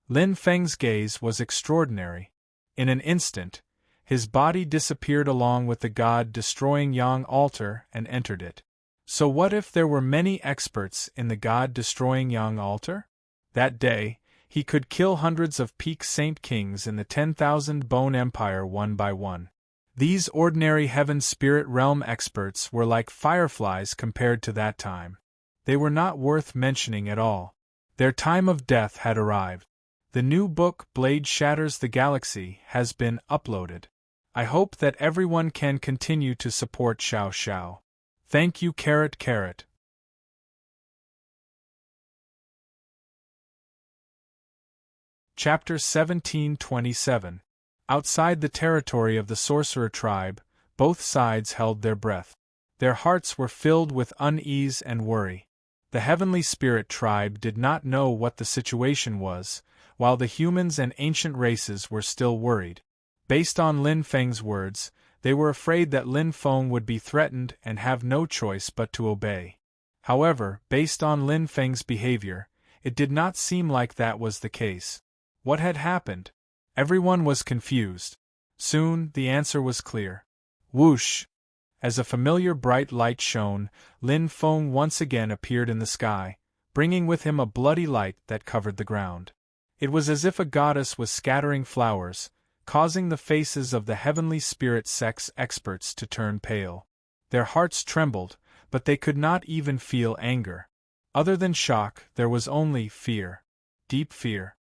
Lin Feng's gaze was extraordinary. In an instant, his body disappeared along with the god-destroying Yang altar and entered it. So what if there were many experts in the god-destroying Yang altar? That day, he could kill hundreds of peak Saint Kings in the 10,000 Bone Empire one by one. These ordinary Heaven Spirit Realm experts were like fireflies compared to that time. They were not worth mentioning at all. Their time of death had arrived. The new book Blade Shatters the Galaxy has been uploaded. I hope that everyone can continue to support Xiao Xiao. Thank you. Chapter 1727. Outside the territory of the sorcerer tribe, Both sides held their breath. Their hearts were filled with unease and worry. The Heavenly Spirit tribe did not know what the situation was, while the humans and ancient races were still worried. Based on Lin Feng's words, they were afraid that Lin Feng would be threatened and have no choice but to obey. However, based on Lin Feng's behavior, it did not seem like that was the case. What had happened? Everyone was confused. Soon, the answer was clear. Whoosh! As a familiar bright light shone, Lin Feng once again appeared in the sky, bringing with him a bloody light that covered the ground. It was as if a goddess was scattering flowers, causing the faces of the Heavenly Spirit sect's experts to turn pale. Their hearts trembled, but they could not even feel anger. Other than shock, there was only fear. Deep fear.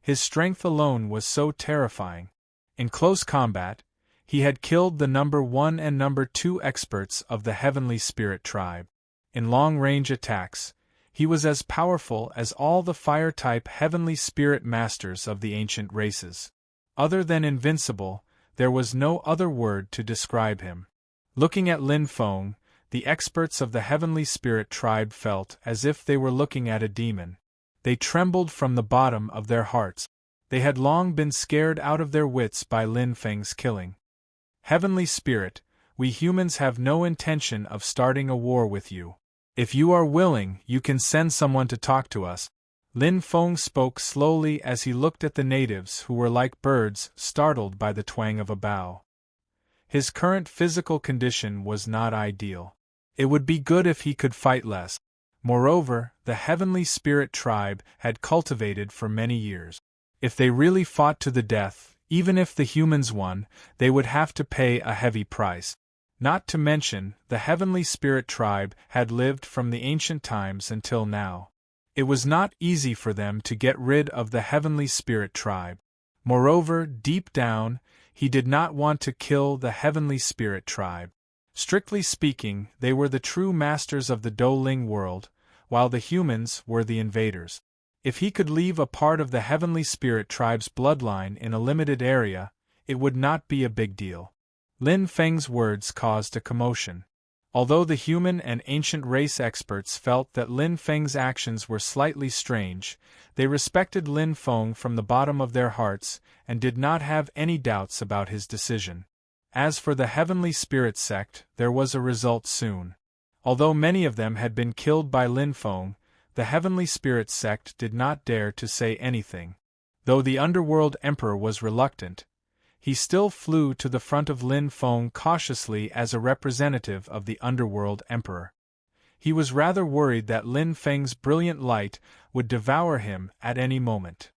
His strength alone was so terrifying. In close combat, he had killed the number 1 and number 2 experts of the Heavenly Spirit tribe. In long-range attacks, he was as powerful as all the fire-type Heavenly Spirit masters of the ancient races. Other than invincible, there was no other word to describe him. Looking at Lin Feng, the experts of the Heavenly Spirit tribe felt as if they were looking at a demon. They trembled from the bottom of their hearts. They had long been scared out of their wits by Lin Feng's killing. Heavenly Spirit, we humans have no intention of starting a war with you. If you are willing, you can send someone to talk to us. Lin Feng spoke slowly as he looked at the natives who were like birds startled by the twang of a bow. His current physical condition was not ideal. It would be good if he could fight less. Moreover, the Heavenly Spirit tribe had cultivated for many years. If they really fought to the death, even if the humans won, they would have to pay a heavy price. Not to mention, the Heavenly Spirit tribe had lived from the ancient times until now. It was not easy for them to get rid of the Heavenly Spirit tribe. Moreover, deep down, he did not want to kill the Heavenly Spirit tribe. Strictly speaking, they were the true masters of the Douling world, while the humans were the invaders. If he could leave a part of the Heavenly Spirit tribe's bloodline in a limited area, it would not be a big deal. Lin Feng's words caused a commotion. Although the human and ancient race experts felt that Lin Feng's actions were slightly strange, they respected Lin Feng from the bottom of their hearts and did not have any doubts about his decision. As for the Heavenly Spirit sect, there was a result soon. Although many of them had been killed by Lin Feng, the Heavenly Spirit sect did not dare to say anything. Though the Underworld Emperor was reluctant, he still flew to the front of Lin Feng cautiously as a representative of the Underworld Emperor. He was rather worried that Lin Feng's brilliant light would devour him at any moment.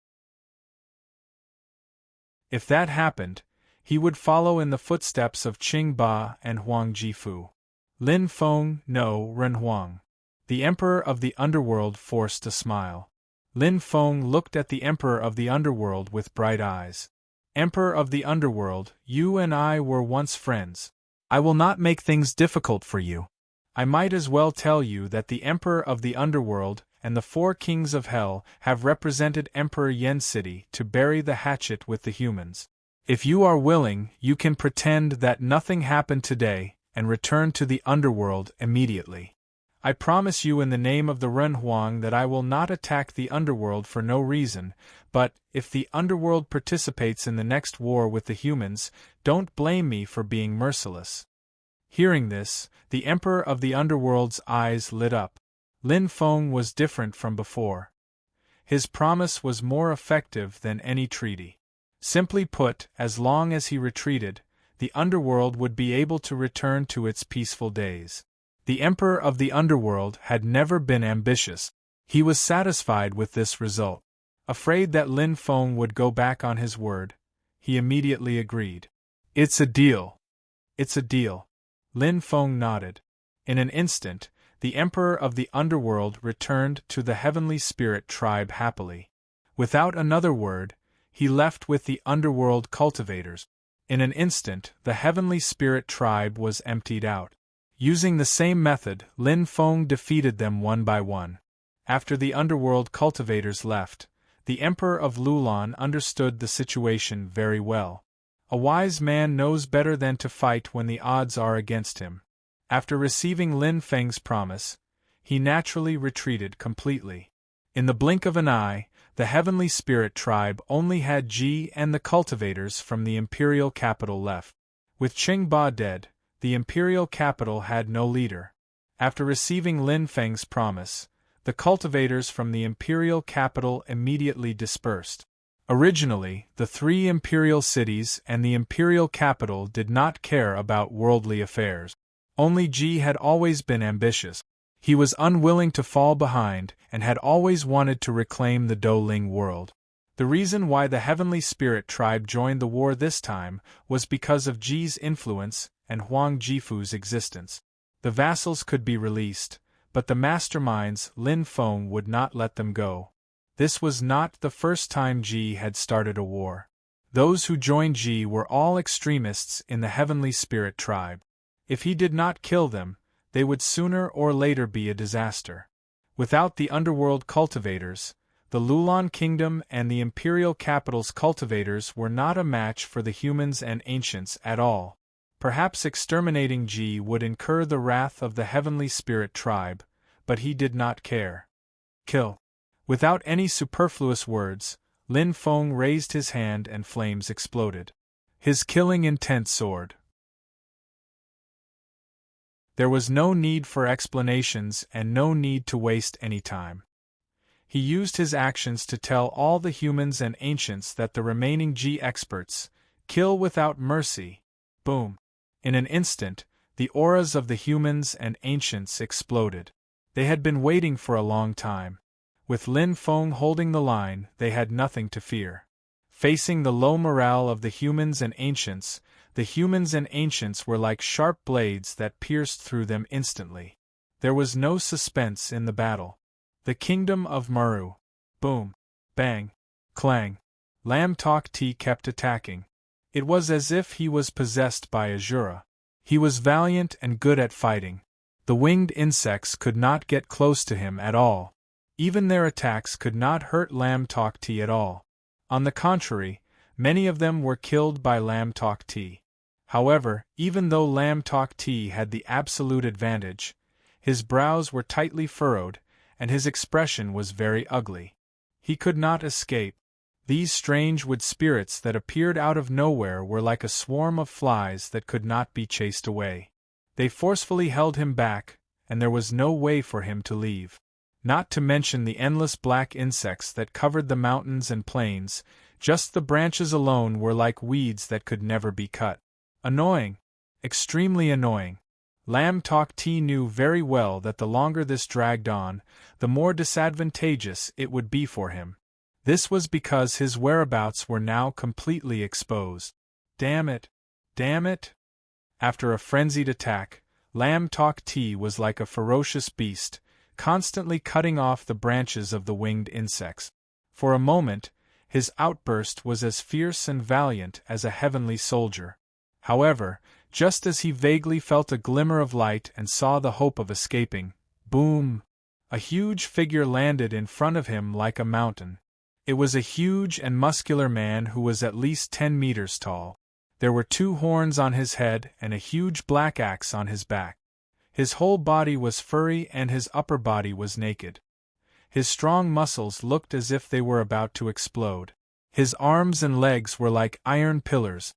If that happened, he would follow in the footsteps of Qing Ba and Huang Jifu. Lin Feng, no, Ren Huang. The Emperor of the Underworld forced a smile. Lin Feng looked at the Emperor of the Underworld with bright eyes. Emperor of the Underworld, you and I were once friends. I will not make things difficult for you. I might as well tell you that the Emperor of the Underworld and the 4 kings of Hell have represented Emperor Yen City to bury the hatchet with the humans. If you are willing, you can pretend that nothing happened today and return to the Underworld immediately. I promise you in the name of the Ren Huang that I will not attack the Underworld for no reason, but, if the Underworld participates in the next war with the humans, don't blame me for being merciless. Hearing this, the Emperor of the Underworld's eyes lit up. Lin Feng was different from before. His promise was more effective than any treaty. Simply put, as long as he retreated, the Underworld would be able to return to its peaceful days. The Emperor of the Underworld had never been ambitious. He was satisfied with this result. Afraid that Lin Feng would go back on his word, he immediately agreed. It's a deal. It's a deal. Lin Feng nodded. In an instant, the Emperor of the Underworld returned to the Heavenly Spirit tribe happily. Without another word, he left with the Underworld cultivators. In an instant, the Heavenly Spirit tribe was emptied out. Using the same method, Lin Feng defeated them one by one. After the Underworld cultivators left, the Emperor of Lulan understood the situation very well. A wise man knows better than to fight when the odds are against him. After receiving Lin Feng's promise, he naturally retreated completely. In the blink of an eye, the Heavenly Spirit tribe only had Ji and the cultivators from the imperial capital left. With Qing Ba dead, the imperial capital had no leader. After receiving Lin Feng's promise, the cultivators from the imperial capital immediately dispersed. Originally, the three imperial cities and the imperial capital did not care about worldly affairs. Only Ji had always been ambitious. He was unwilling to fall behind and had always wanted to reclaim the Douling world. The reason why the Heavenly Spirit tribe joined the war this time was because of Ji's influence and Huang Jifu's existence. The vassals could be released, but the masterminds Lin Feng would not let them go. This was not the first time Ji had started a war. Those who joined Ji were all extremists in the Heavenly Spirit tribe. If he did not kill them, they would sooner or later be a disaster. Without the underworld cultivators, the Lulan Kingdom and the imperial capital's cultivators were not a match for the humans and ancients at all. Perhaps exterminating Ji would incur the wrath of the Heavenly Spirit tribe, but he did not care. Kill. Without any superfluous words, Lin Feng raised his hand and flames exploded. His killing intent soared. There was no need for explanations and no need to waste any time. He used his actions to tell all the humans and ancients that the remaining Ji experts kill without mercy. Boom. In an instant, the auras of the humans and ancients exploded. They had been waiting for a long time. With Lin Feng holding the line, they had nothing to fear. Facing the low morale of the humans and ancients were like sharp blades that pierced through them instantly. There was no suspense in the battle. The kingdom of Maru. Boom. Bang. Clang. Lam Tok Ti kept attacking. It was as if he was possessed by Azura. He was valiant and good at fighting. The winged insects could not get close to him at all. Even their attacks could not hurt Lam Tok Ti at all. On the contrary, many of them were killed by Lam Tok Ti. However, even though Lam Tok Ti had the absolute advantage, his brows were tightly furrowed, and his expression was very ugly. He could not escape. These strange wood spirits that appeared out of nowhere were like a swarm of flies that could not be chased away. They forcefully held him back, and there was no way for him to leave. Not to mention the endless black insects that covered the mountains and plains, just the branches alone were like weeds that could never be cut. Annoying. Extremely annoying. Lam Tok Ti knew very well that the longer this dragged on, the more disadvantageous it would be for him. This was because his whereabouts were now completely exposed. Damn it! Damn it! After a frenzied attack, Lam Tok Ti was like a ferocious beast, constantly cutting off the branches of the winged insects. For a moment, his outburst was as fierce and valiant as a heavenly soldier. However, just as he vaguely felt a glimmer of light and saw the hope of escaping, boom! A huge figure landed in front of him like a mountain. It was a huge and muscular man who was at least 10 meters tall. There were 2 horns on his head and a huge black axe on his back. His whole body was furry and his upper body was naked. His strong muscles looked as if they were about to explode. His arms and legs were like iron pillars.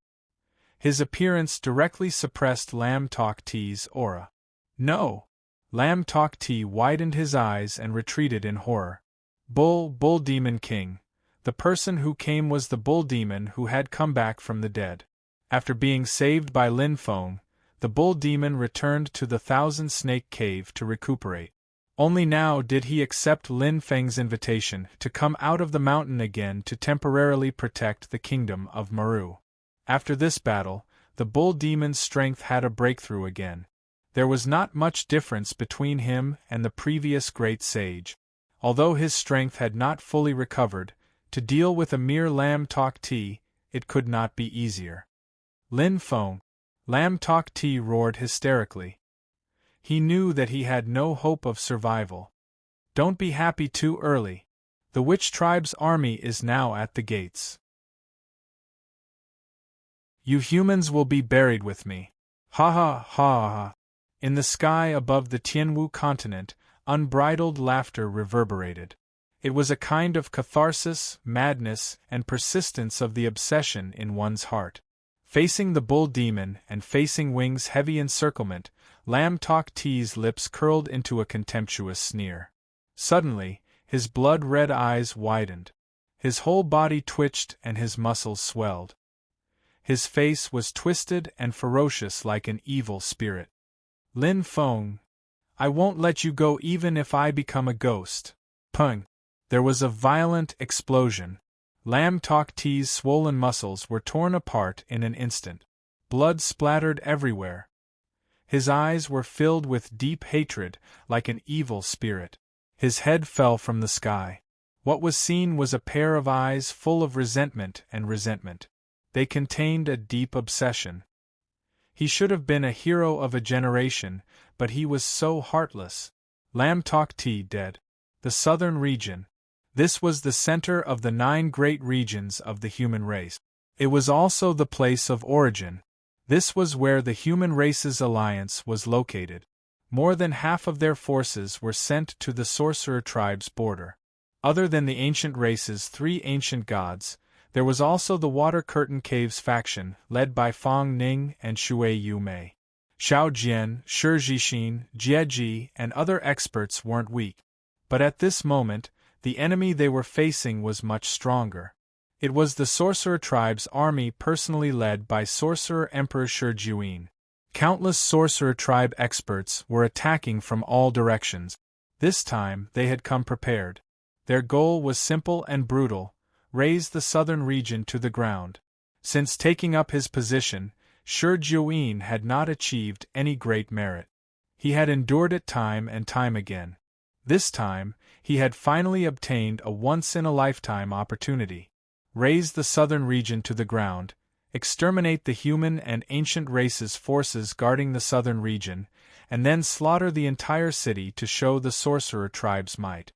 His appearance directly suppressed Lam Tok Ti's aura. No! Lam Tok Ti widened his eyes and retreated in horror. Bull Demon King. The person who came was the Bull Demon who had come back from the dead. After being saved by Lin Feng, the Bull Demon returned to the Thousand Snake Cave to recuperate. Only now did he accept Lin Feng's invitation to come out of the mountain again to temporarily protect the kingdom of Maru. After this battle, the Bull Demon's strength had a breakthrough again. There was not much difference between him and the previous great sage. Although his strength had not fully recovered, to deal with a mere Lam Tok Ti, it could not be easier. Lin Feng. Lam Tok Ti roared hysterically. He knew that he had no hope of survival. Don't be happy too early. The witch tribe's army is now at the gates. You humans will be buried with me. Ha ha ha ha. In the sky above the Tianwu continent, unbridled laughter reverberated. It was a kind of catharsis, madness, and persistence of the obsession in one's heart. Facing the bull demon and facing Wing's heavy encirclement, Lam Tok T's lips curled into a contemptuous sneer. Suddenly, his blood-red eyes widened. His whole body twitched and his muscles swelled. His face was twisted and ferocious like an evil spirit. Lin Feng, I won't let you go even if I become a ghost. Pung! There was a violent explosion. Lam Tok T's swollen muscles were torn apart in an instant. Blood splattered everywhere. His eyes were filled with deep hatred, like an evil spirit. His head fell from the sky. What was seen was a pair of eyes full of resentment and resentment. They contained a deep obsession. He should have been a hero of a generation, but he was so heartless. Lam Tok T dead. The southern region. This was the center of the 9 great regions of the human race. It was also the place of origin. This was where the human race's alliance was located. More than half of their forces were sent to the sorcerer tribe's border. Other than the ancient race's 3 ancient gods, there was also the Water Curtain Caves faction, led by Fang Ning and Shui Yu Mei. Xiao Jian, Shi Jixin, Jie Ji, and other experts weren't weak. But at this moment, the enemy they were facing was much stronger. It was the Sorcerer Tribe's army personally led by Sorcerer Emperor Shi Juyin. Countless Sorcerer Tribe experts were attacking from all directions. This time they had come prepared. Their goal was simple and brutal: raze the southern region to the ground. Since taking up his position, Shi Juyin had not achieved any great merit. He had endured it time and time again. This time, he had finally obtained a once-in-a-lifetime opportunity. Raze the southern region to the ground, exterminate the human and ancient race's forces guarding the southern region, and then slaughter the entire city to show the Sorcerer Tribe's might.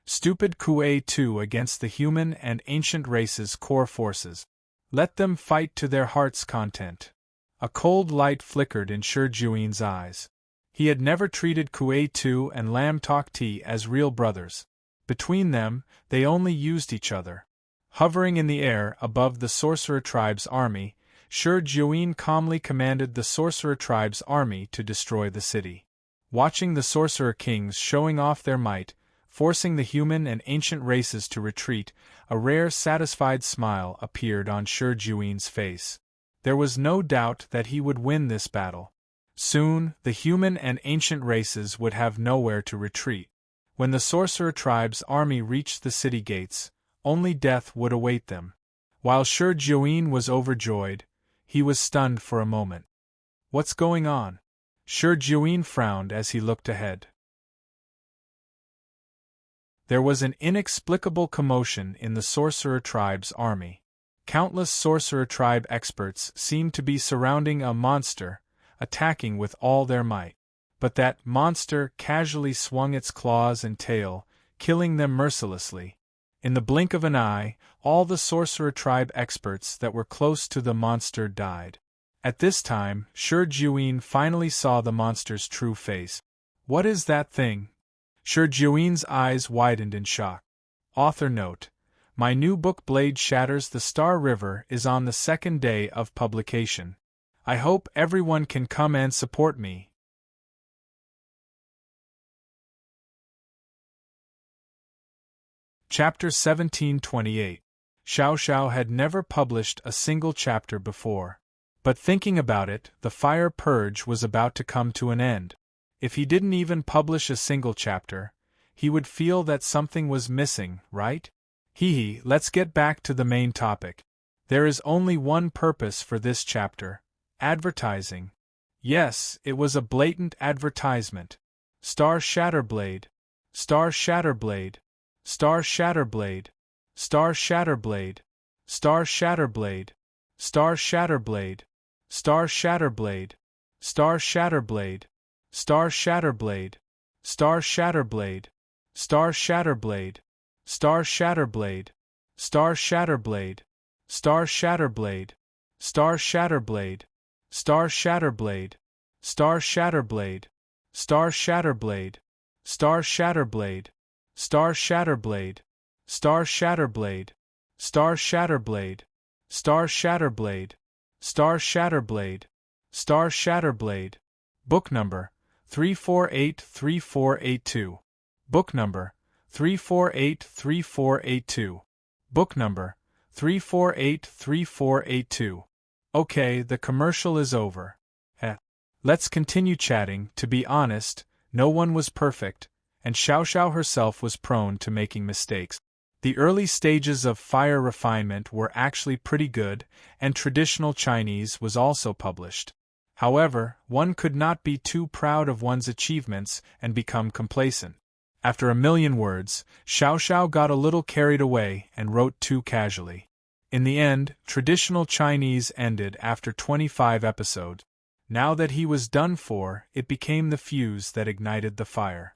Stupid Kuei 2 against the human and ancient race's core forces. Let them fight to their heart's content. A cold light flickered in Shi Juyin's eyes. He had never treated Kuei 2 and Lam Tok T as real brothers. Between them, they only used each other. Hovering in the air above the Sorcerer Tribe's army, Shi Juyin calmly commanded the Sorcerer Tribe's army to destroy the city. Watching the Sorcerer Kings showing off their might, forcing the human and ancient races to retreat, a rare satisfied smile appeared on Shi Juyin's face. There was no doubt that he would win this battle. Soon, the human and ancient races would have nowhere to retreat. When the Sorcerer Tribe's army reached the city gates, only death would await them. While Shi Juyin was overjoyed, he was stunned for a moment. What's going on? Shi Juyin frowned as he looked ahead. There was an inexplicable commotion in the Sorcerer Tribe's army. Countless Sorcerer Tribe experts seemed to be surrounding a monster, attacking with all their might. But that monster casually swung its claws and tail, killing them mercilessly. In the blink of an eye, all the Sorcerer Tribe experts that were close to the monster died. At this time, Shi Juyin finally saw the monster's true face. What is that thing? Shi Juyin's eyes widened in shock. Author note: my new book Blade Shatters the Star River is on the 2nd day of publication. I hope everyone can come and support me. Chapter 1728. Xiao Xiao had never published a single chapter before. But thinking about it, the fire purge was about to come to an end. If he didn't even publish a single chapter, he would feel that something was missing, right? Let's get back to the main topic. There is only one purpose for this chapter: advertising. Yes, it was a blatant advertisement. Star Shatterblade. Star Shatterblade. Star Shatterblade. Star Shatterblade. Star Shatterblade. Star Shatterblade. Star Shatterblade. Star Shatterblade. Star Shatterblade. Star Shatterblade. Star Shatterblade. Star Shatterblade. Star Shatterblade. Star Shatterblade. Star Shatterblade, Star Shatterblade, Star Shatterblade, Star Shatterblade, Star Shatterblade, Star Shatterblade, Star Shatterblade, Star Shatterblade, Star Shatterblade, Star Shatterblade, Star Shatterblade. Book number 3483482. Book number 3483482. Book number 3483482. Okay, the commercial is over. Let's continue chatting. To be honest, no one was perfect, and Xiao Xiao herself was prone to making mistakes. The early stages of fire refinement were actually pretty good, and traditional Chinese was also published. However, one could not be too proud of one's achievements and become complacent. After a million words, Xiao Xiao got a little carried away and wrote too casually. In the end, traditional Chinese ended after 25 episodes. Now that he was done for, it became the fuse that ignited the fire.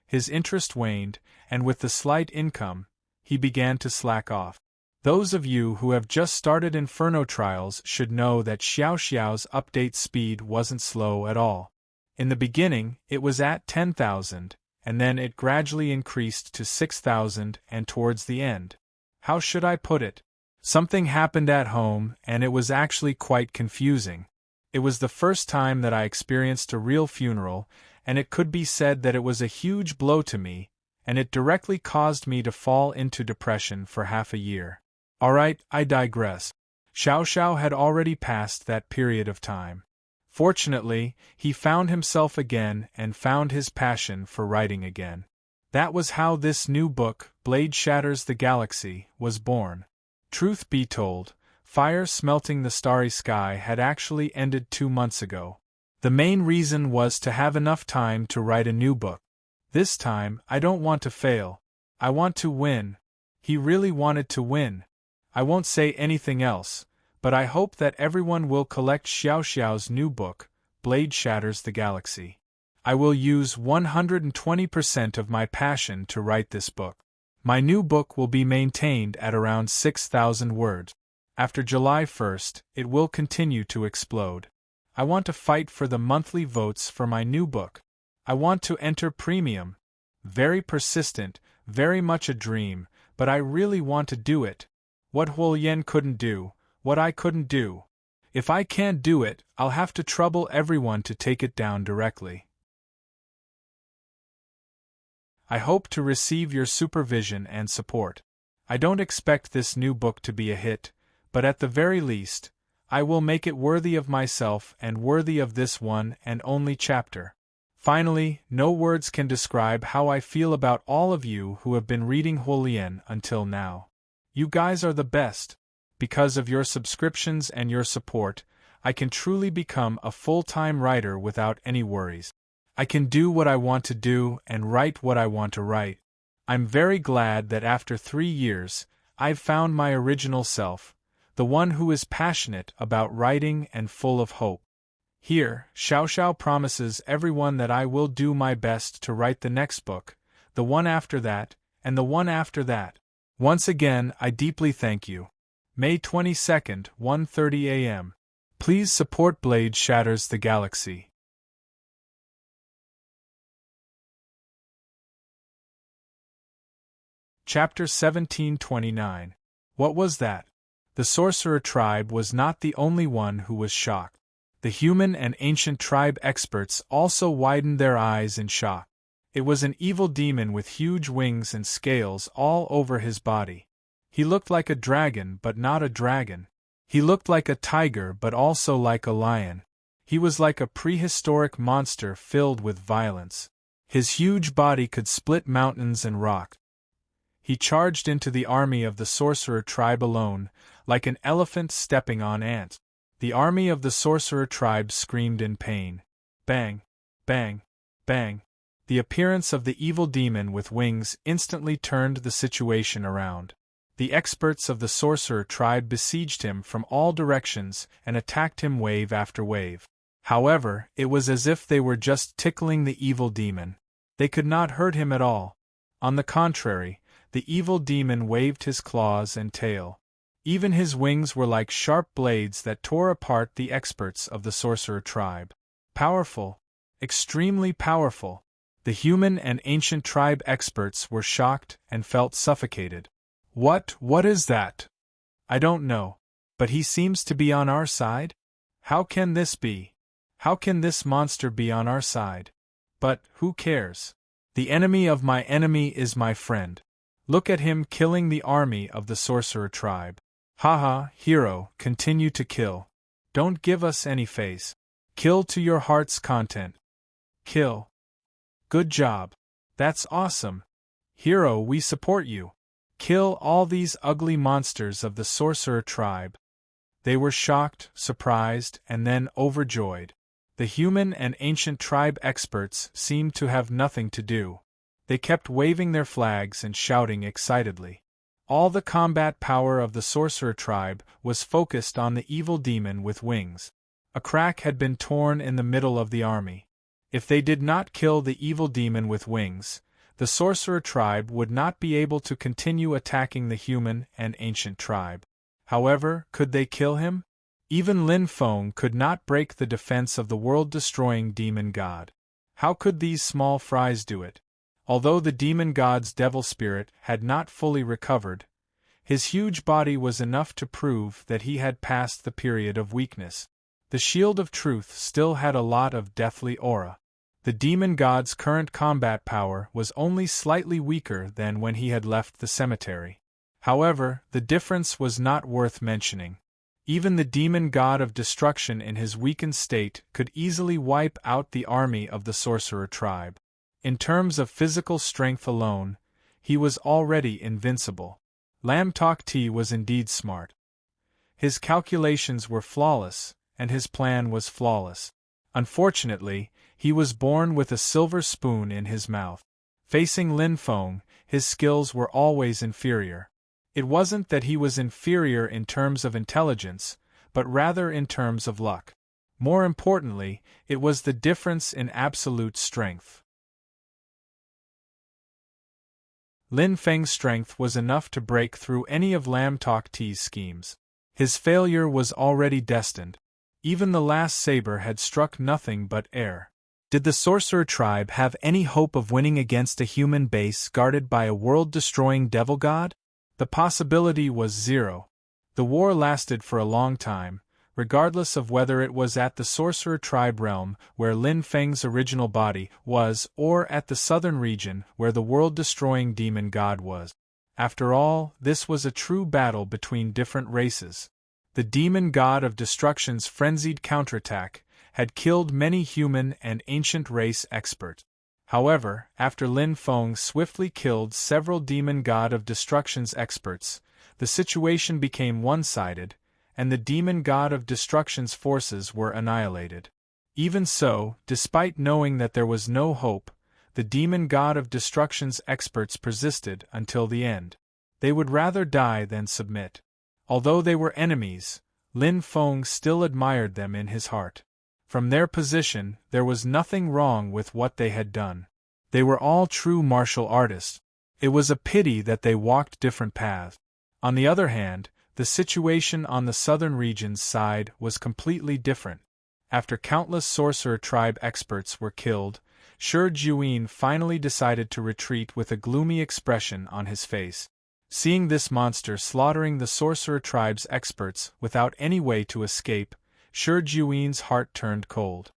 His interest waned, and with the slight income, he began to slack off. Those of you who have just started Inferno Trials should know that Xiao Xiao's update speed wasn't slow at all. In the beginning, it was at 10,000, and then it gradually increased to 6,000, and towards the end. How should I put it? Something happened at home, and it was actually quite confusing. It was the first time that I experienced a real funeral, and it could be said that it was a huge blow to me, and it directly caused me to fall into depression for half a year. Alright, I digress. Xiao Xiao had already passed that period of time. Fortunately, he found himself again and found his passion for writing again. That was how this new book, Blade Shatters the Galaxy, was born. Truth be told, fire smelting the starry sky had actually ended 2 months ago. The main reason was to have enough time to write a new book. This time, I don't want to fail. I want to win. He really wanted to win. I won't say anything else, but I hope that everyone will collect Xiao Xiao's new book, Blade Shatters the Galaxy. I will use 120% of my passion to write this book. My new book will be maintained at around 6,000 words. After July 1st, it will continue to explode. I want to fight for the monthly votes for my new book. I want to enter premium. Very persistent, very much a dream, but I really want to do it. What Huolian couldn't do, what I couldn't do. If I can't do it, I'll have to trouble everyone to take it down directly. I hope to receive your supervision and support. I don't expect this new book to be a hit, but at the very least, I will make it worthy of myself and worthy of this one and only chapter. Finally, no words can describe how I feel about all of you who have been reading Huolian until now. You guys are the best. Because of your subscriptions and your support, I can truly become a full-time writer without any worries. I can do what I want to do and write what I want to write. I'm very glad that after 3 years, I've found my original self, the one who is passionate about writing and full of hope. Here, Xiao Xiao promises everyone that I will do my best to write the next book, the one after that, and the one after that. Once again, I deeply thank you. May 22nd, 1:30 a.m. Please support Blade Shatters the Galaxy. Chapter 1729. What was that? The sorcerer tribe was not the only one who was shocked. The human and ancient tribe experts also widened their eyes in shock. It was an evil demon with huge wings and scales all over his body. He looked like a dragon but not a dragon. He looked like a tiger but also like a lion. He was like a prehistoric monster filled with violence. His huge body could split mountains and rock. He charged into the army of the sorcerer tribe alone, like an elephant stepping on ants. The army of the sorcerer tribe screamed in pain. Bang! Bang! Bang! The appearance of the evil demon with wings instantly turned the situation around. The experts of the sorcerer tribe besieged him from all directions and attacked him wave after wave. However, it was as if they were just tickling the evil demon. They could not hurt him at all. On the contrary, the evil demon waved his claws and tail. Even his wings were like sharp blades that tore apart the experts of the sorcerer tribe. Powerful. Extremely powerful. The human and ancient tribe experts were shocked and felt suffocated. What is that? I don't know. But he seems to be on our side? How can this be? How can this monster be on our side? But, who cares? The enemy of my enemy is my friend. Look at him killing the army of the sorcerer tribe. Haha, hero, continue to kill. Don't give us any face. Kill to your heart's content. Kill. Good job. That's awesome. Hero, we support you. Kill all these ugly monsters of the sorcerer tribe. They were shocked, surprised, and then overjoyed. The human and ancient tribe experts seemed to have nothing to do. They kept waving their flags and shouting excitedly. All the combat power of the sorcerer tribe was focused on the evil demon with wings. A crack had been torn in the middle of the army. If they did not kill the evil demon with wings, the sorcerer tribe would not be able to continue attacking the human and ancient tribe. However, could they kill him? Even Lin Feng could not break the defense of the world-destroying demon god. How could these small fries do it? Although the demon god's devil spirit had not fully recovered, his huge body was enough to prove that he had passed the period of weakness. The shield of truth still had a lot of deathly aura. The demon god's current combat power was only slightly weaker than when he had left the cemetery. However, the difference was not worth mentioning. Even the demon god of destruction in his weakened state could easily wipe out the army of the sorcerer tribe. In terms of physical strength alone, he was already invincible. Lam Tok Ti was indeed smart. His calculations were flawless, and his plan was flawless. Unfortunately, he was born with a silver spoon in his mouth. Facing Lin Feng, his skills were always inferior. It wasn't that he was inferior in terms of intelligence, but rather in terms of luck. More importantly, it was the difference in absolute strength. Lin Feng's strength was enough to break through any of Lam Tok Ti's schemes. His failure was already destined. Even the last saber had struck nothing but air. Did the sorcerer tribe have any hope of winning against a human base guarded by a world-destroying devil god? The possibility was zero. The war lasted for a long time, regardless of whether it was at the sorcerer tribe realm where Lin Feng's original body was, or at the southern region where the world-destroying demon god was. After all, this was a true battle between different races. The demon god of destruction's frenzied counterattack had killed many human and ancient race experts. However, after Lin Feng swiftly killed several demon god of destruction's experts, the situation became one-sided, and the demon god of destruction's forces were annihilated. Even so, despite knowing that there was no hope, the demon god of destruction's experts persisted until the end. They would rather die than submit. Although they were enemies, Lin Feng still admired them in his heart. From their position, there was nothing wrong with what they had done. They were all true martial artists. It was a pity that they walked different paths. On the other hand, the situation on the southern region's side was completely different. After countless sorcerer tribe experts were killed, Shi Juyin finally decided to retreat with a gloomy expression on his face. Seeing this monster slaughtering the sorcerer tribe's experts without any way to escape, Shi Juyin's heart turned cold.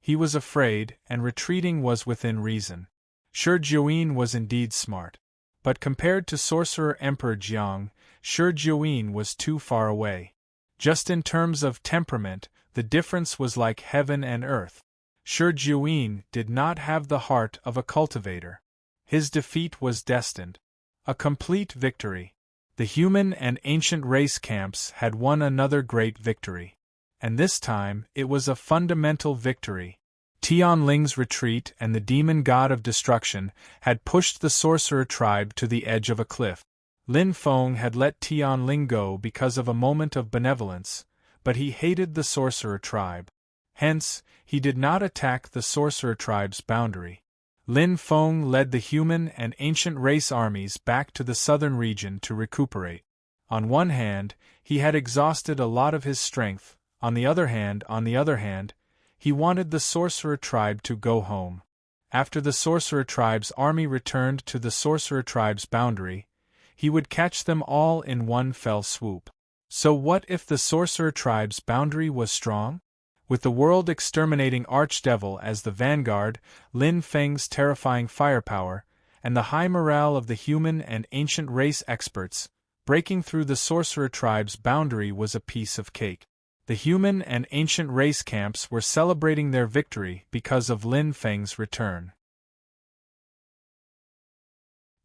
He was afraid, and retreating was within reason. Shi Juyin was indeed smart. But compared to Sorcerer Emperor Jiang, Shi Juyin was too far away. Just in terms of temperament, the difference was like heaven and earth. Shi Juyin did not have the heart of a cultivator. His defeat was destined. A complete victory. The human and ancient race camps had won another great victory. And this time, it was a fundamental victory. Tianling's retreat and the demon god of destruction had pushed the sorcerer tribe to the edge of a cliff. Lin Feng had let Tianling go because of a moment of benevolence, but he hated the sorcerer tribe. Hence, he did not attack the sorcerer tribe's boundary. Lin Feng led the human and ancient race armies back to the southern region to recuperate. On one hand, he had exhausted a lot of his strength, on the other hand, he wanted the sorcerer tribe to go home. After the sorcerer tribe's army returned to the sorcerer tribe's boundary, he would catch them all in one fell swoop. So what if the sorcerer tribe's boundary was strong? With the world-exterminating archdevil as the vanguard, Lin Feng's terrifying firepower, and the high morale of the human and ancient race experts, breaking through the sorcerer tribe's boundary was a piece of cake. The human and ancient race camps were celebrating their victory because of Lin Feng's return.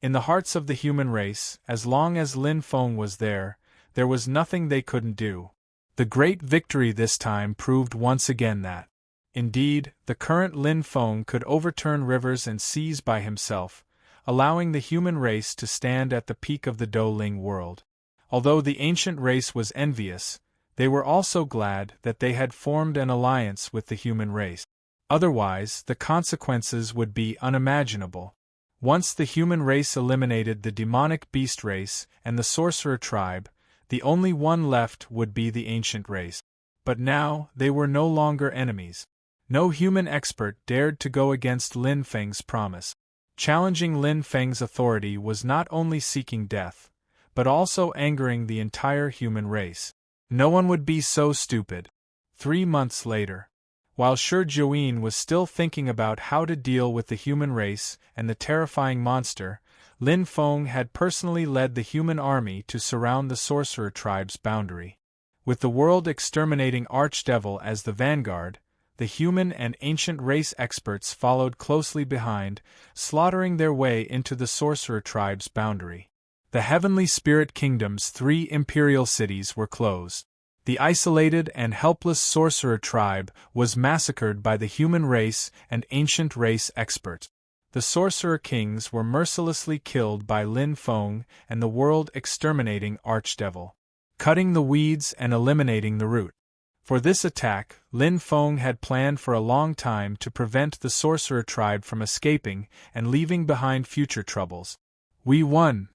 In the hearts of the human race, as long as Lin Feng was there was nothing they couldn't do. The great victory this time proved once again that, indeed, the current Lin Feng could overturn rivers and seas by himself, allowing the human race to stand at the peak of the Douling world. Although the ancient race was envious, they were also glad that they had formed an alliance with the human race. Otherwise, the consequences would be unimaginable. Once the human race eliminated the demonic beast race and the sorcerer tribe, the only one left would be the ancient race. But now, they were no longer enemies. No human expert dared to go against Lin Feng's promise. Challenging Lin Feng's authority was not only seeking death, but also angering the entire human race. No one would be so stupid. 3 months later, while Shi Juyin was still thinking about how to deal with the human race and the terrifying monster, Lin Feng had personally led the human army to surround the sorcerer tribe's boundary. With the world-exterminating archdevil as the vanguard, the human and ancient race experts followed closely behind, slaughtering their way into the sorcerer tribe's boundary. The heavenly spirit kingdom's 3 imperial cities were closed. The isolated and helpless sorcerer tribe was massacred by the human race and ancient race experts. The sorcerer kings were mercilessly killed by Lin Feng and the world-exterminating archdevil, cutting the weeds and eliminating the root. For this attack, Lin Feng had planned for a long time to prevent the sorcerer tribe from escaping and leaving behind future troubles. We won!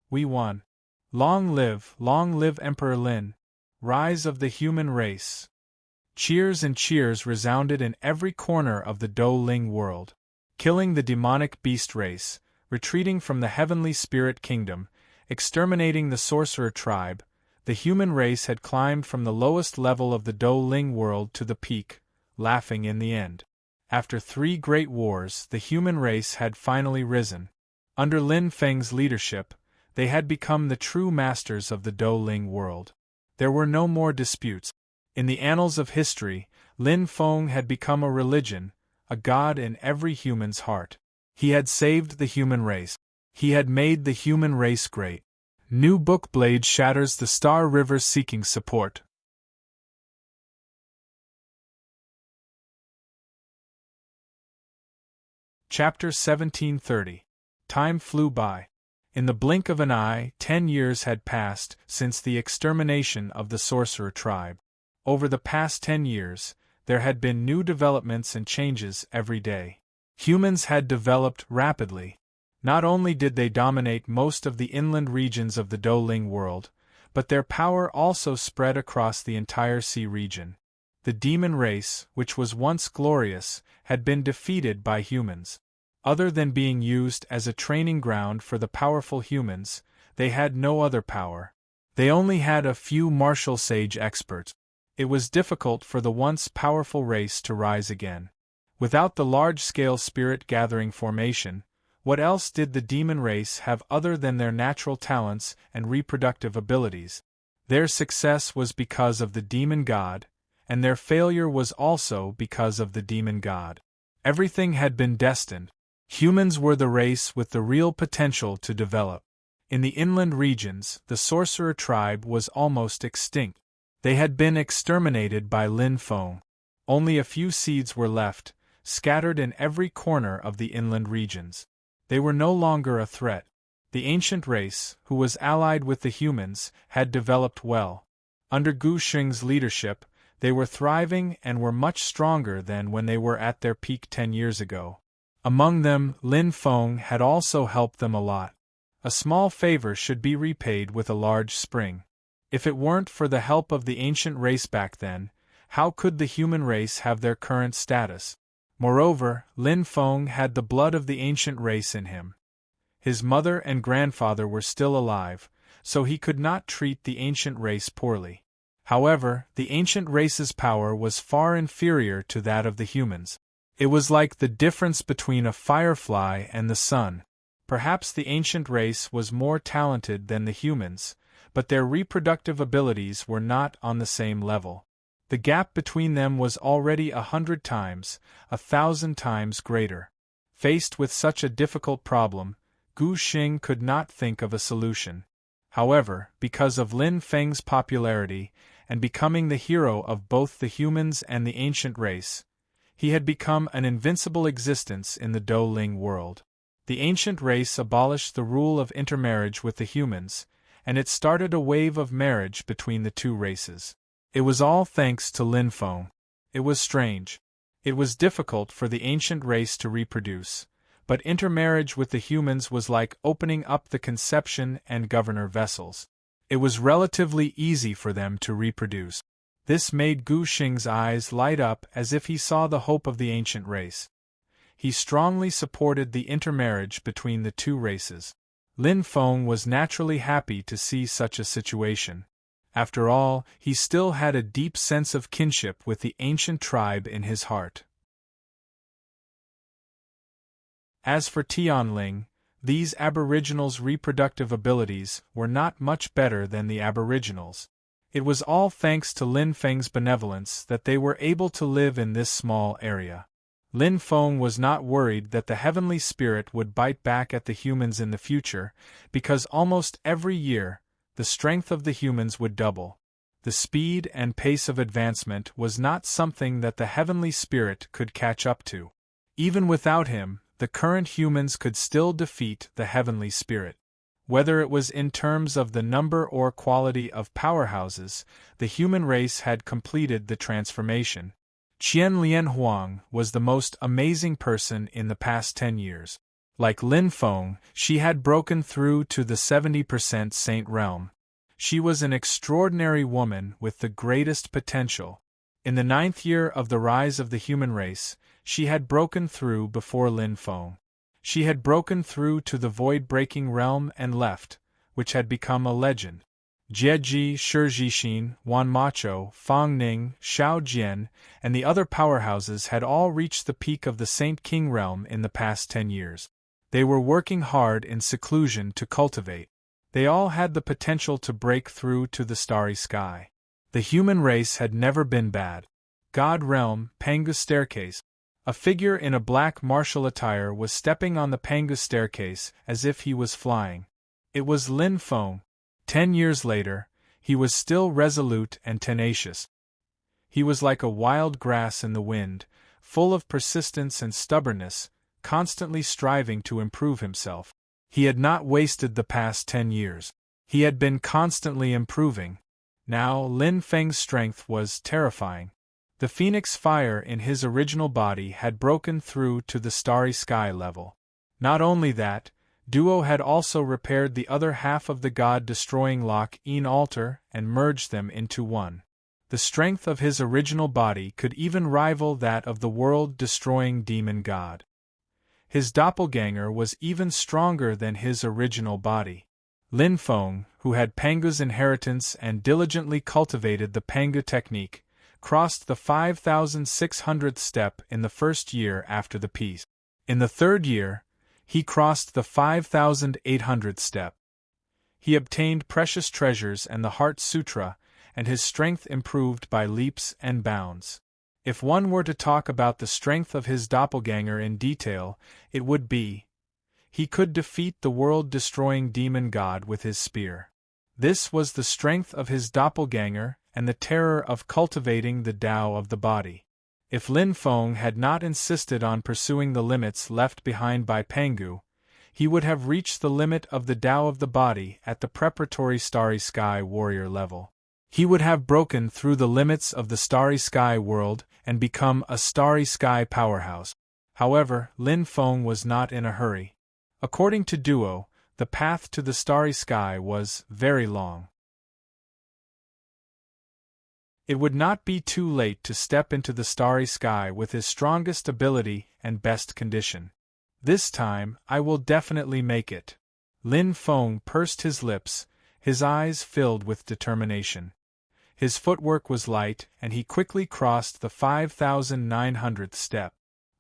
We won! Long live Emperor Lin! Rise of the human race! Cheers and cheers resounded in every corner of the Douling world. Killing the demonic beast race, retreating from the heavenly spirit kingdom, exterminating the sorcerer tribe, the human race had climbed from the lowest level of the Douling world to the peak, laughing in the end. After 3 great wars, the human race had finally risen. Under Lin Feng's leadership, they had become the true masters of the Douling world. There were no more disputes. In the annals of history, Lin Feng had become a religion, a god in every human's heart. He had saved the human race. He had made the human race great. New Book Blade shatters the Star River seeking support. Chapter 1730. Time flew by. In the blink of an eye, 10 years had passed since the extermination of the sorcerer tribe. Over the past 10 years, there had been new developments and changes every day. Humans had developed rapidly. Not only did they dominate most of the inland regions of the Douling world, but their power also spread across the entire sea region. The demon race, which was once glorious, had been defeated by humans. Other than being used as a training ground for the powerful humans, they had no other power. They only had a few martial sage experts. It was difficult for the once powerful race to rise again. Without the large-scale spirit-gathering formation, what else did the demon race have other than their natural talents and reproductive abilities? Their success was because of the demon god, and their failure was also because of the demon god. Everything had been destined. Humans were the race with the real potential to develop. In the inland regions, the sorcerer tribe was almost extinct. They had been exterminated by Lin Feng. Only a few seeds were left, scattered in every corner of the inland regions. They were no longer a threat. The ancient race, who was allied with the humans, had developed well. Under Gu Xing's leadership, they were thriving and were much stronger than when they were at their peak 10 years ago. Among them, Lin Feng had also helped them a lot. A small favor should be repaid with a large spring. If it weren't for the help of the ancient race back then, how could the human race have their current status? Moreover, Lin Feng had the blood of the ancient race in him. His mother and grandfather were still alive, so he could not treat the ancient race poorly. However, the ancient race's power was far inferior to that of the humans. It was like the difference between a firefly and the sun. Perhaps the ancient race was more talented than the humans, but their reproductive abilities were not on the same level. The gap between them was already 100 times, 1,000 times greater. Faced with such a difficult problem, Gu Xing could not think of a solution. However, because of Lin Feng's popularity, and becoming the hero of both the humans and the ancient race, he had become an invincible existence in the Douling world. The ancient race abolished the rule of intermarriage with the humans, and it started a wave of marriage between the two races. It was all thanks to Lin Feng. It was strange. It was difficult for the ancient race to reproduce, but intermarriage with the humans was like opening up the conception and governor vessels. It was relatively easy for them to reproduce. This made Gu Xing's eyes light up as if he saw the hope of the ancient race. He strongly supported the intermarriage between the two races. Lin Feng was naturally happy to see such a situation. After all, he still had a deep sense of kinship with the ancient tribe in his heart. As for Tianling, these aboriginals' reproductive abilities were not much better than the aboriginals. It was all thanks to Lin Feng's benevolence that they were able to live in this small area. Lin Feng was not worried that the heavenly spirit would bite back at the humans in the future, because almost every year, the strength of the humans would double. The speed and pace of advancement was not something that the heavenly spirit could catch up to. Even without him, the current humans could still defeat the heavenly spirit. Whether it was in terms of the number or quality of powerhouses, the human race had completed the transformation. Qian Lianhuang was the most amazing person in the past 10 years. Like Lin Feng, she had broken through to the 70% saint realm. She was an extraordinary woman with the greatest potential. In the 9th year of the rise of the human race, she had broken through before Lin Feng. She had broken through to the void-breaking realm and left, which had become a legend. Jieji, Shijixin, Wan Macho, Fang Ning, Xiao Jian, and the other powerhouses had all reached the peak of the Saint King realm in the past 10 years. They were working hard in seclusion to cultivate. They all had the potential to break through to the starry sky. The human race had never been bad. God Realm, Pangu Staircase. A figure in a black martial attire was stepping on the Pangu Staircase as if he was flying. It was Lin Feng. 10 years later, he was still resolute and tenacious. He was like a wild grass in the wind, full of persistence and stubbornness, constantly striving to improve himself. He had not wasted the past 10 years. He had been constantly improving. Now Lin Feng's strength was terrifying. The phoenix fire in his original body had broken through to the starry sky level. Not only that, Duo had also repaired the other half of the god-destroying Lock-in altar and merged them into one. The strength of his original body could even rival that of the world-destroying demon god. His doppelganger was even stronger than his original body. Lin Feng, who had Pangu's inheritance and diligently cultivated the Pangu technique, crossed the 5,600th step in the first year after the peace. In the 3rd year, he crossed the 5,800th step. He obtained precious treasures and the Heart Sutra, and his strength improved by leaps and bounds. If one were to talk about the strength of his doppelganger in detail, it would be: he could defeat the world-destroying demon god with his spear. This was the strength of his doppelganger and the terror of cultivating the Tao of the body. If Lin Feng had not insisted on pursuing the limits left behind by Pangu, he would have reached the limit of the Tao of the body at the preparatory Starry Sky warrior level. He would have broken through the limits of the Starry Sky world and become a Starry Sky powerhouse. However, Lin Feng was not in a hurry. According to Duo, The path to the starry sky was very long. It would not be too late to step into the starry sky with his strongest ability and best condition. This time, I will definitely make it. Lin Feng pursed his lips, his eyes filled with determination. His footwork was light, and he quickly crossed the 5,900th step.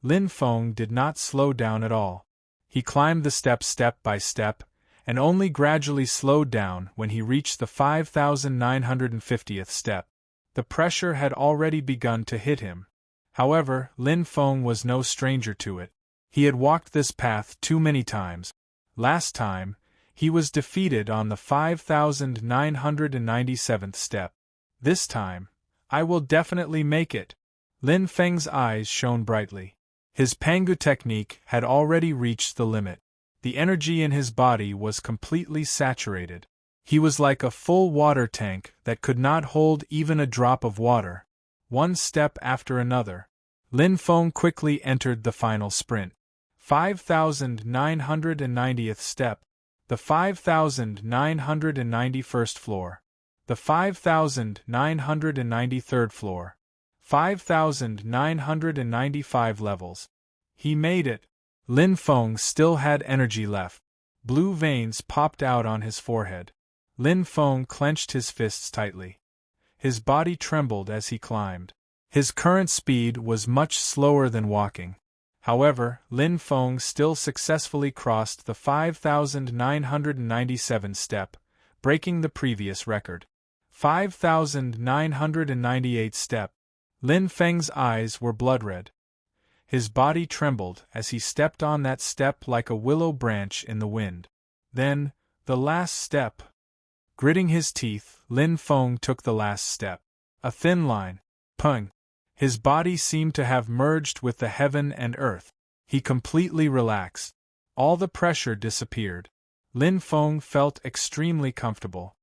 Lin Feng did not slow down at all. He climbed the steps step by step, and only gradually slowed down when he reached the 5,950th step. The pressure had already begun to hit him. However, Lin Feng was no stranger to it. He had walked this path too many times. Last time, he was defeated on the 5,997th step. This time, I will definitely make it. Lin Feng's eyes shone brightly. His Pangu technique had already reached the limit. The energy in his body was completely saturated. He was like a full water tank that could not hold even a drop of water. One step after another, Lin Feng quickly entered the final sprint. 5,990th step, the 5,991st floor, the 5,993rd floor, 5,995 levels. He made it. Lin Feng still had energy left. Blue veins popped out on his forehead. Lin Feng clenched his fists tightly. His body trembled as he climbed. His current speed was much slower than walking. However, Lin Feng still successfully crossed the 5,997 step, breaking the previous record. 5,998 step. Lin Feng's eyes were blood-red. His body trembled as he stepped on that step like a willow branch in the wind. Then, the last step. Gritting his teeth, Lin Feng took the last step. A thin line. Pung. His body seemed to have merged with the heaven and earth. He completely relaxed. All the pressure disappeared. Lin Feng felt extremely comfortable.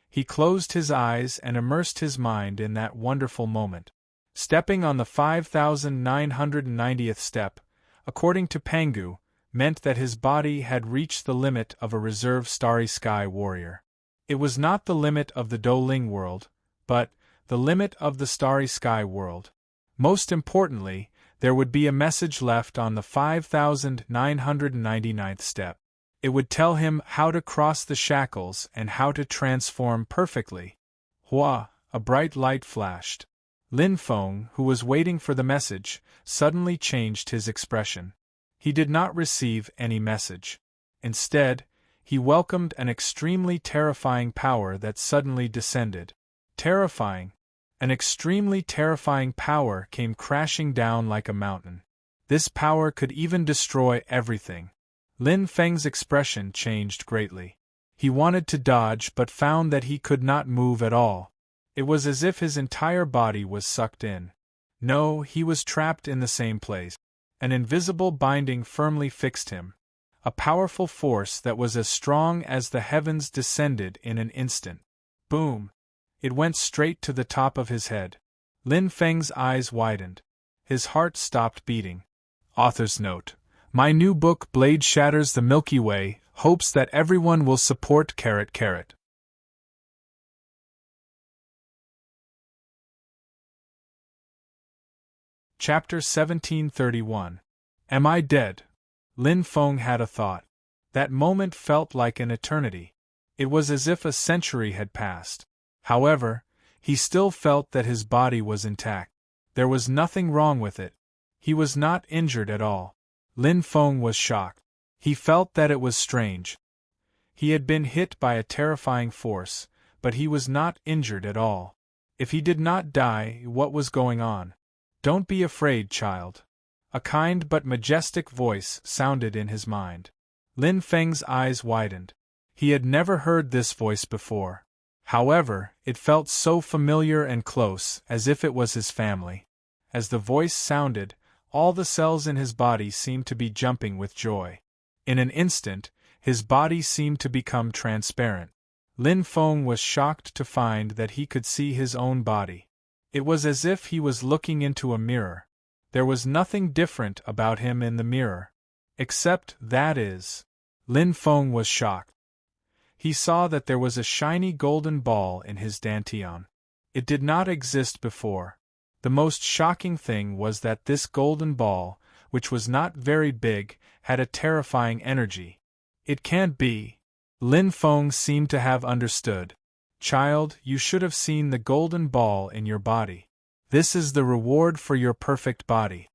He closed his eyes and immersed his mind in that wonderful moment. Stepping on the 5,990th step, according to Pangu, meant that his body had reached the limit of a reserve starry sky warrior. It was not the limit of the Douling world, but the limit of the starry sky world. Most importantly, there would be a message left on the 5,999th step. It would tell him how to cross the shackles and how to transform perfectly. Hua, a bright light flashed. Lin Feng, who was waiting for the message, suddenly changed his expression. He did not receive any message. Instead, he welcomed an extremely terrifying power that suddenly descended. Terrifying. An extremely terrifying power came crashing down like a mountain. This power could even destroy everything. Lin Feng's expression changed greatly. He wanted to dodge but found that he could not move at all. It was as if his entire body was sucked in. No, he was trapped in the same place. An invisible binding firmly fixed him. A powerful force that was as strong as the heavens descended in an instant. Boom! It went straight to the top of his head. Lin Feng's eyes widened. His heart stopped beating. Author's note. My new book Blade Shatters the Milky Way hopes that everyone will support .. Chapter 1731. Am I dead? Lin Feng had a thought. That moment felt like an eternity. It was as if a century had passed. However, he still felt that his body was intact. There was nothing wrong with it. He was not injured at all. Lin Feng was shocked. He felt that it was strange. He had been hit by a terrifying force, but he was not injured at all. If he did not die, what was going on? Don't be afraid, child. A kind but majestic voice sounded in his mind. Lin Feng's eyes widened. He had never heard this voice before. However, it felt so familiar and close, as if it was his family. As the voice sounded, all the cells in his body seemed to be jumping with joy. In an instant, his body seemed to become transparent. Lin Feng was shocked to find that he could see his own body. It was as if he was looking into a mirror. There was nothing different about him in the mirror. Except, that is, Lin Feng was shocked. He saw that there was a shiny golden ball in his dantian. It did not exist before. The most shocking thing was that this golden ball, which was not very big, had a terrifying energy. It can't be. Lin Feng seemed to have understood. Child, you should have seen the golden ball in your body. This is the reward for your perfect body.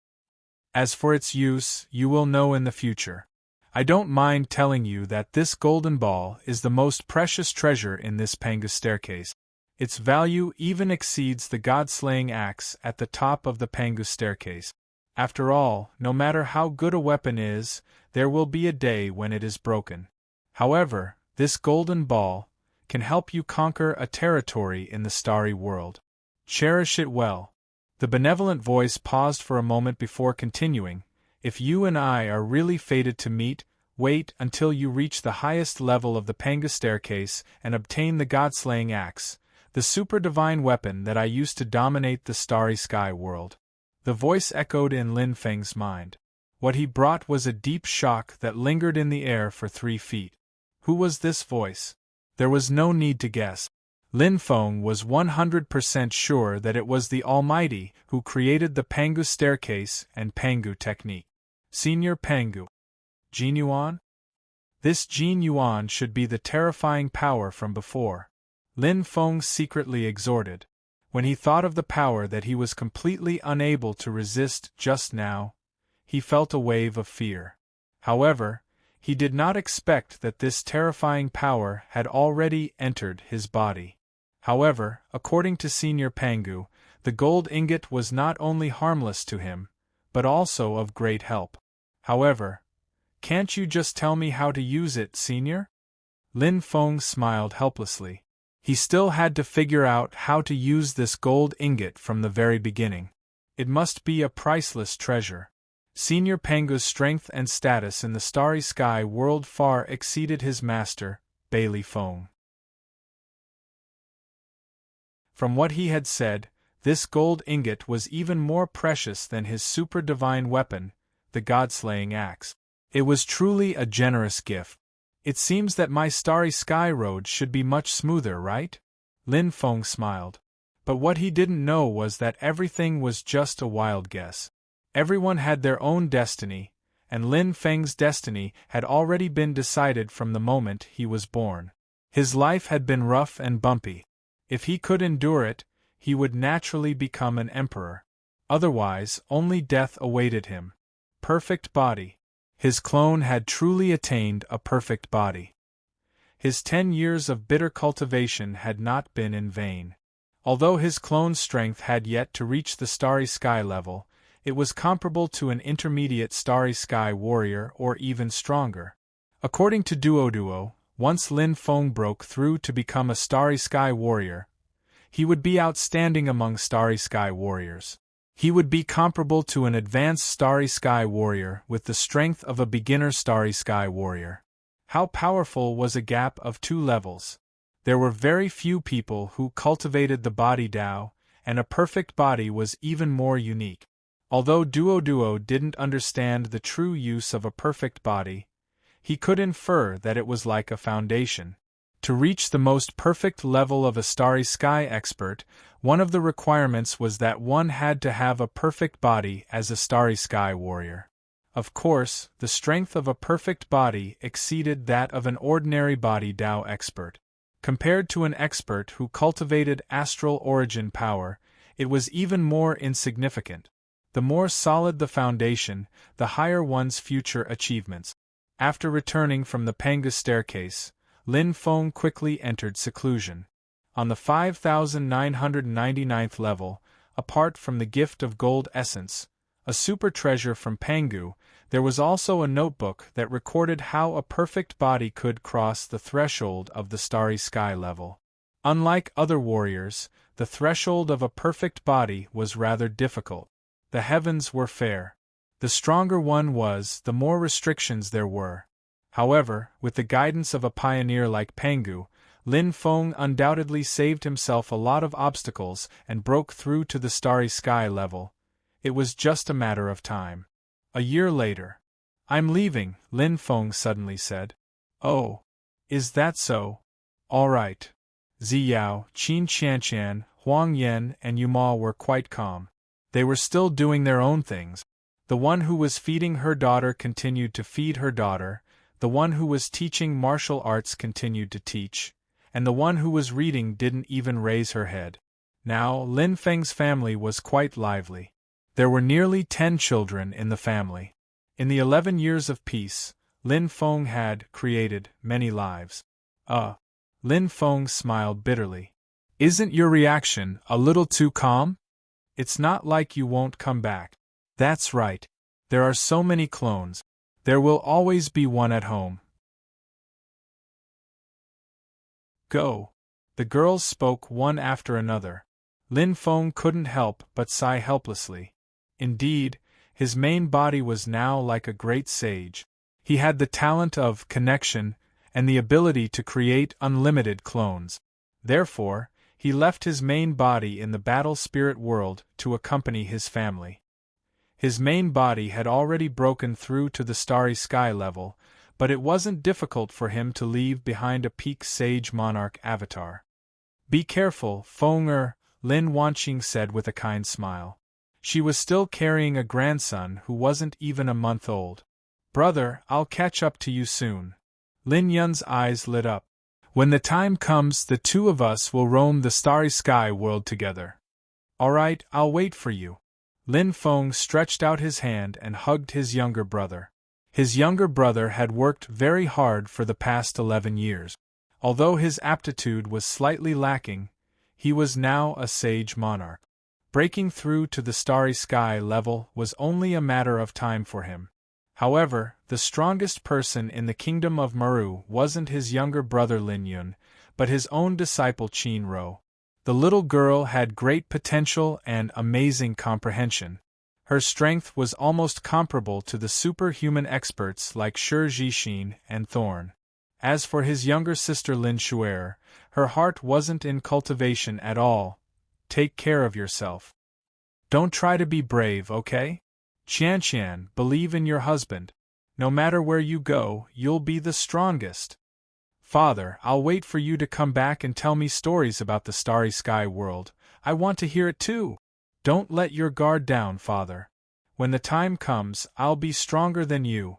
As for its use, you will know in the future. I don't mind telling you that this golden ball is the most precious treasure in this Pangu staircase. Its value even exceeds the god-slaying axe at the top of the Pangu staircase. After all, no matter how good a weapon is, there will be a day when it is broken. However, this golden ball can help you conquer a territory in the starry world. Cherish it well. The benevolent voice paused for a moment before continuing. If you and I are really fated to meet, wait until you reach the highest level of the Pangu staircase and obtain the god-slaying axe, the super-divine weapon that I used to dominate the starry sky world. The voice echoed in Lin Feng's mind. What he brought was a deep shock that lingered in the air for 3 feet. Who was this voice? There was no need to guess. Lin Feng was 100% sure that it was the Almighty who created the Pangu staircase and Pangu technique. Senior Pangu. Jin Yuan? This Jin Yuan should be the terrifying power from before. Lin Feng secretly exhorted. When he thought of the power that he was completely unable to resist just now, he felt a wave of fear. However, he did not expect that this terrifying power had already entered his body. However, according to Senior Pangu, the gold ingot was not only harmless to him, but also of great help. However, can't you just tell me how to use it, Senior? Lin Feng smiled helplessly. He still had to figure out how to use this gold ingot from the very beginning. It must be a priceless treasure. Senior Pangu's strength and status in the starry sky world far exceeded his master, Bailey Feng. From what he had said, this gold ingot was even more precious than his super-divine weapon, the god-slaying axe. It was truly a generous gift. It seems that my starry sky road should be much smoother, right? Lin Feng smiled. But what he didn't know was that everything was just a wild guess. Everyone had their own destiny, and Lin Feng's destiny had already been decided from the moment he was born. His life had been rough and bumpy. If he could endure it, he would naturally become an emperor. Otherwise, only death awaited him. Perfect body. His clone had truly attained a perfect body. His 10 years of bitter cultivation had not been in vain. Although his clone's strength had yet to reach the starry sky level, it was comparable to an intermediate starry sky warrior or even stronger. According to Duo, once Lin Feng broke through to become a starry sky warrior, he would be outstanding among starry sky warriors. He would be comparable to an advanced starry sky warrior with the strength of a beginner starry sky warrior. How powerful was a gap of 2 levels? There were very few people who cultivated the body Dao, and a perfect body was even more unique. Although Duo didn't understand the true use of a perfect body, he could infer that it was like a foundation. To reach the most perfect level of a starry sky expert, one of the requirements was that one had to have a perfect body as a starry sky warrior. Of course, the strength of a perfect body exceeded that of an ordinary body Dao expert. Compared to an expert who cultivated astral origin power, it was even more insignificant. The more solid the foundation, the higher one's future achievements. After returning from the Pangu staircase, Lin Feng quickly entered seclusion. On the 5999th level, apart from the gift of gold essence, a super treasure from Pangu, there was also a notebook that recorded how a perfect body could cross the threshold of the starry sky level. Unlike other warriors, the threshold of a perfect body was rather difficult. The heavens were fair. The stronger one was, the more restrictions there were. However, with the guidance of a pioneer like Pangu, Lin Feng undoubtedly saved himself a lot of obstacles and broke through to the starry sky level. It was just a matter of time. A year later. I'm leaving, Lin Feng suddenly said. Oh, is that so? All right. Ziyao, Qin Qianshan, Huang Yan, and Yuma were quite calm. They were still doing their own things. The one who was feeding her daughter continued to feed her daughter, the one who was teaching martial arts continued to teach, and the one who was reading didn't even raise her head. Now, Lin Feng's family was quite lively. There were nearly 10 children in the family. In the 11 years of peace, Lin Feng had created many lives. Lin Feng smiled bitterly. Isn't your reaction a little too calm? It's not like you won't come back. That's right. There are so many clones. There will always be one at home. Go. The girls spoke one after another. Lin Feng couldn't help but sigh helplessly. Indeed, his main body was now like a great sage. He had the talent of connection and the ability to create unlimited clones. Therefore, he left his main body in the battle spirit world to accompany his family. His main body had already broken through to the starry sky level, but it wasn't difficult for him to leave behind a peak sage monarch avatar. Be careful, Feng Lin Wanqing said with a kind smile. She was still carrying a grandson who wasn't even a month old. Brother, I'll catch up to you soon. Lin Yun's eyes lit up. When the time comes, the two of us will roam the starry sky world together. All right, I'll wait for you. Lin Feng stretched out his hand and hugged his younger brother. His younger brother had worked very hard for the past 11 years. Although his aptitude was slightly lacking, he was now a sage monarch. Breaking through to the starry sky level was only a matter of time for him. However, the strongest person in the kingdom of Maru wasn't his younger brother Lin Yun, but his own disciple Qin Ro. The little girl had great potential and amazing comprehension. Her strength was almost comparable to the superhuman experts like Shi Jixin and Thorn. As for his younger sister Lin Shuer, her heart wasn't in cultivation at all. Take care of yourself. Don't try to be brave, okay? Qianshan, believe in your husband. No matter where you go, you'll be the strongest. Father, I'll wait for you to come back and tell me stories about the starry sky world. I want to hear it too. Don't let your guard down, father. When the time comes, I'll be stronger than you.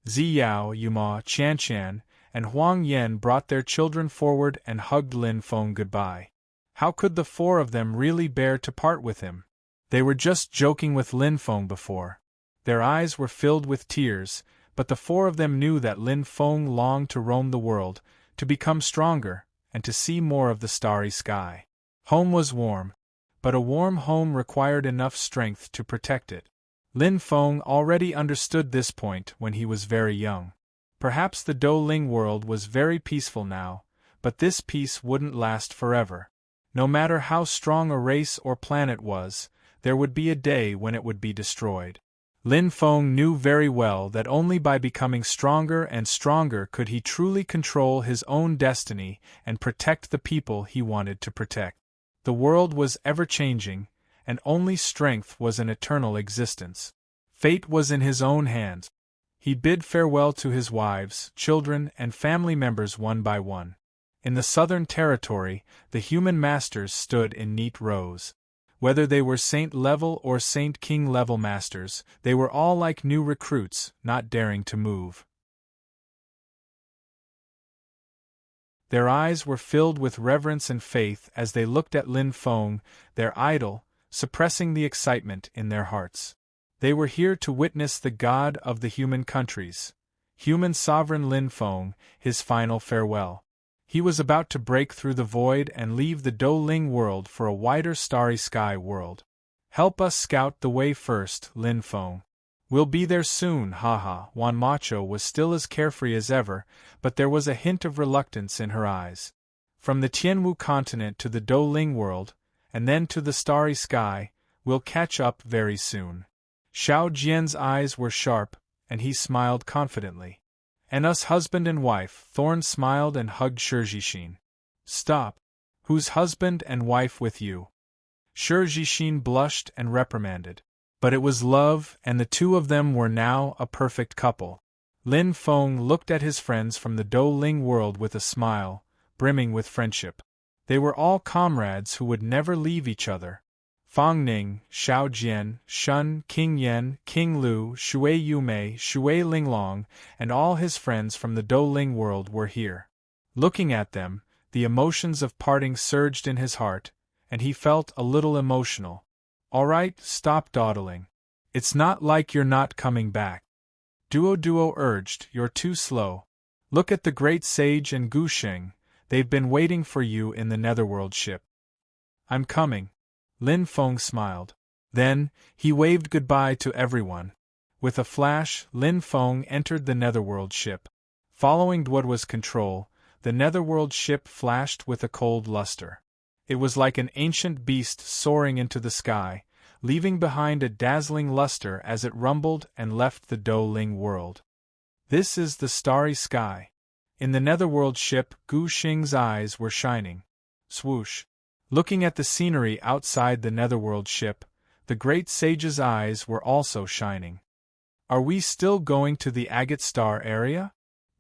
Ziyao, Yuma, Qianshan, and Huang Yan brought their children forward and hugged Lin Feng goodbye. How could the four of them really bear to part with him? They were just joking with Lin Feng before. Their eyes were filled with tears, but the four of them knew that Lin Feng longed to roam the world, to become stronger, and to see more of the starry sky. Home was warm, but a warm home required enough strength to protect it. Lin Feng already understood this point when he was very young. Perhaps the Douling world was very peaceful now, but this peace wouldn't last forever. No matter how strong a race or planet was, there would be a day when it would be destroyed. Lin Feng knew very well that only by becoming stronger and stronger could he truly control his own destiny and protect the people he wanted to protect. The world was ever-changing, and only strength was an eternal existence. Fate was in his own hands. He bid farewell to his wives, children, and family members one by one. In the southern territory, the human masters stood in neat rows. Whether they were Saint-level or Saint-King-level masters, they were all like new recruits, not daring to move. Their eyes were filled with reverence and faith as they looked at Lin Feng, their idol, suppressing the excitement in their hearts. They were here to witness the god of the human countries, human sovereign Lin Feng, his final farewell. He was about to break through the void and leave the Douling world for a wider starry sky world. Help us scout the way first, Lin Feng. We'll be there soon, haha. Wan Macho was still as carefree as ever, but there was a hint of reluctance in her eyes. From the Tianwu continent to the Douling world, and then to the starry sky, we'll catch up very soon. Xiao Jian's eyes were sharp, and he smiled confidently. And us husband and wife, Thorn smiled and hugged Shi Jixin. Stop. Who's husband and wife with you? Shi Jixin blushed and reprimanded. But it was love, and the two of them were now a perfect couple. Lin Feng looked at his friends from the Do Ling world with a smile, brimming with friendship. They were all comrades who would never leave each other. Fang Ning, Xiao Jian, Shun, King Yen, King Lu, Shui Yumei, Shui Linglong, and all his friends from the Do Ling world were here. Looking at them, the emotions of parting surged in his heart, and he felt a little emotional. All right, stop dawdling. It's not like you're not coming back. Duo urged, you're too slow. Look at the great sage and Gu Sheng, they've been waiting for you in the Netherworld ship. I'm coming. Lin Feng smiled. Then, he waved goodbye to everyone. With a flash, Lin Feng entered the Netherworld ship. Following Duoduo's control, the Netherworld ship flashed with a cold luster. It was like an ancient beast soaring into the sky, leaving behind a dazzling luster as it rumbled and left the Do Ling world. This is the starry sky. In the Netherworld ship, Gu Xing's eyes were shining. Swoosh. Looking at the scenery outside the Netherworld ship, the great sage's eyes were also shining. Are we still going to the agate star area?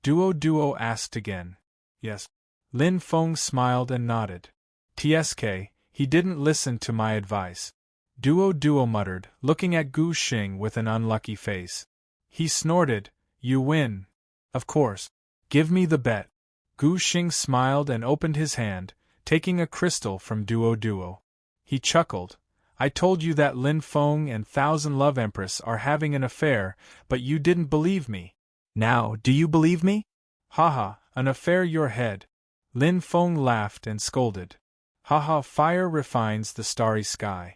Duo asked again. Yes. Lin Feng smiled and nodded. TSK, he didn't listen to my advice. Duo muttered, looking at Gu Xing with an unlucky face. He snorted, you win. Of course. Give me the bet. Gu Xing smiled and opened his hand, taking a crystal from Duo. He chuckled. I told you that Lin Feng and Thousand Love Empress are having an affair, but you didn't believe me. Now, do you believe me? Haha, an affair your head. Lin Feng laughed and scolded. Haha, fire refines the starry sky.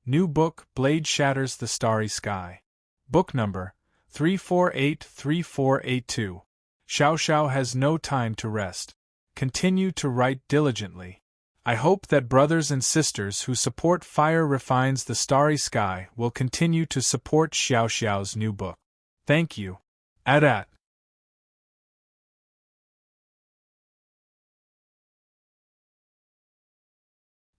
New book, Blade Shatters the Starry Sky. Book number 3483482. Xiao has no time to rest. Continue to write diligently. I hope that brothers and sisters who support Fire Refines the Starry Sky will continue to support Xiao's new book. Thank you. Adat.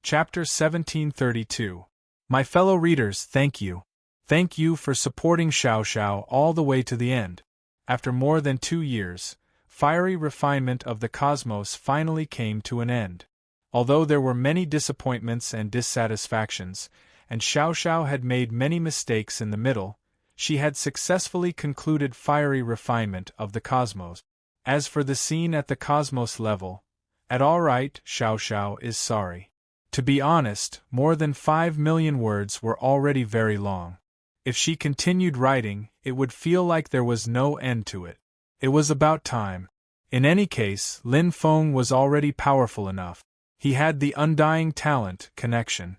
Chapter 1732. My fellow readers, thank you. Thank you for supporting Xiao all the way to the end. After more than 2 years, Fiery Refinement of the Cosmos finally came to an end. Although there were many disappointments and dissatisfactions, and Xiao had made many mistakes in the middle, she had successfully concluded Fiery Refinement of the Cosmos. As for the scene at the Cosmos level, at all right, Xiao is sorry. To be honest, more than 5 million words were already very long. If she continued writing, it would feel like there was no end to it. It was about time. In any case, Lin Feng was already powerful enough. He had the undying talent, connection.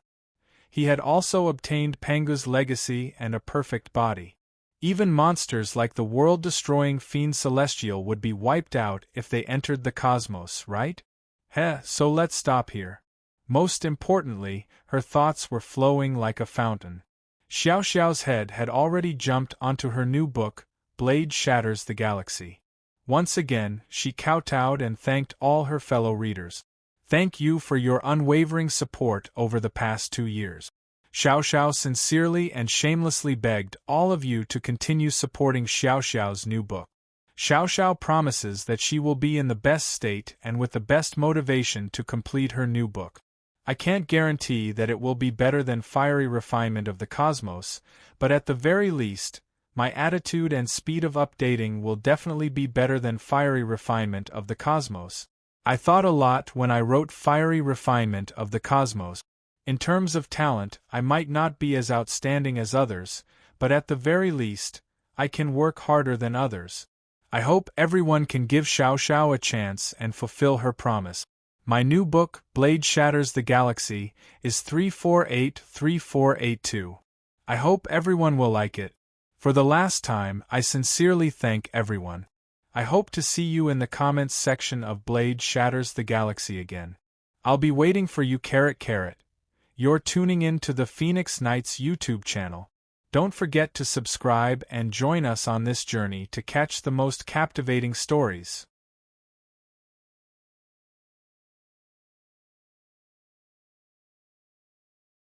He had also obtained Pangu's legacy and a perfect body. Even monsters like the world-destroying Fiend Celestial would be wiped out if they entered the cosmos, right? So let's stop here. Most importantly, her thoughts were flowing like a fountain. Xiao's head had already jumped onto her new book, Blade Shatters the Galaxy. Once again, she kowtowed and thanked all her fellow readers. Thank you for your unwavering support over the past 2 years. Xiao sincerely and shamelessly begged all of you to continue supporting Xiao's new book. Xiao promises that she will be in the best state and with the best motivation to complete her new book. I can't guarantee that it will be better than Fiery Refinement of the Cosmos, but at the very least, my attitude and speed of updating will definitely be better than Fiery Refinement of the Cosmos. I thought a lot when I wrote Fiery Refinement of the Cosmos. In terms of talent, I might not be as outstanding as others, but at the very least, I can work harder than others. I hope everyone can give Xiao a chance and fulfill her promise. My new book, Blade Shatters the Galaxy, is 3483482. I hope everyone will like it. For the last time, I sincerely thank everyone. I hope to see you in the comments section of Blade Shatters the Galaxy again. I'll be waiting for you, carrot. You're tuning in to the Phoenix Knights YouTube channel. Don't forget to subscribe and join us on this journey to catch the most captivating stories.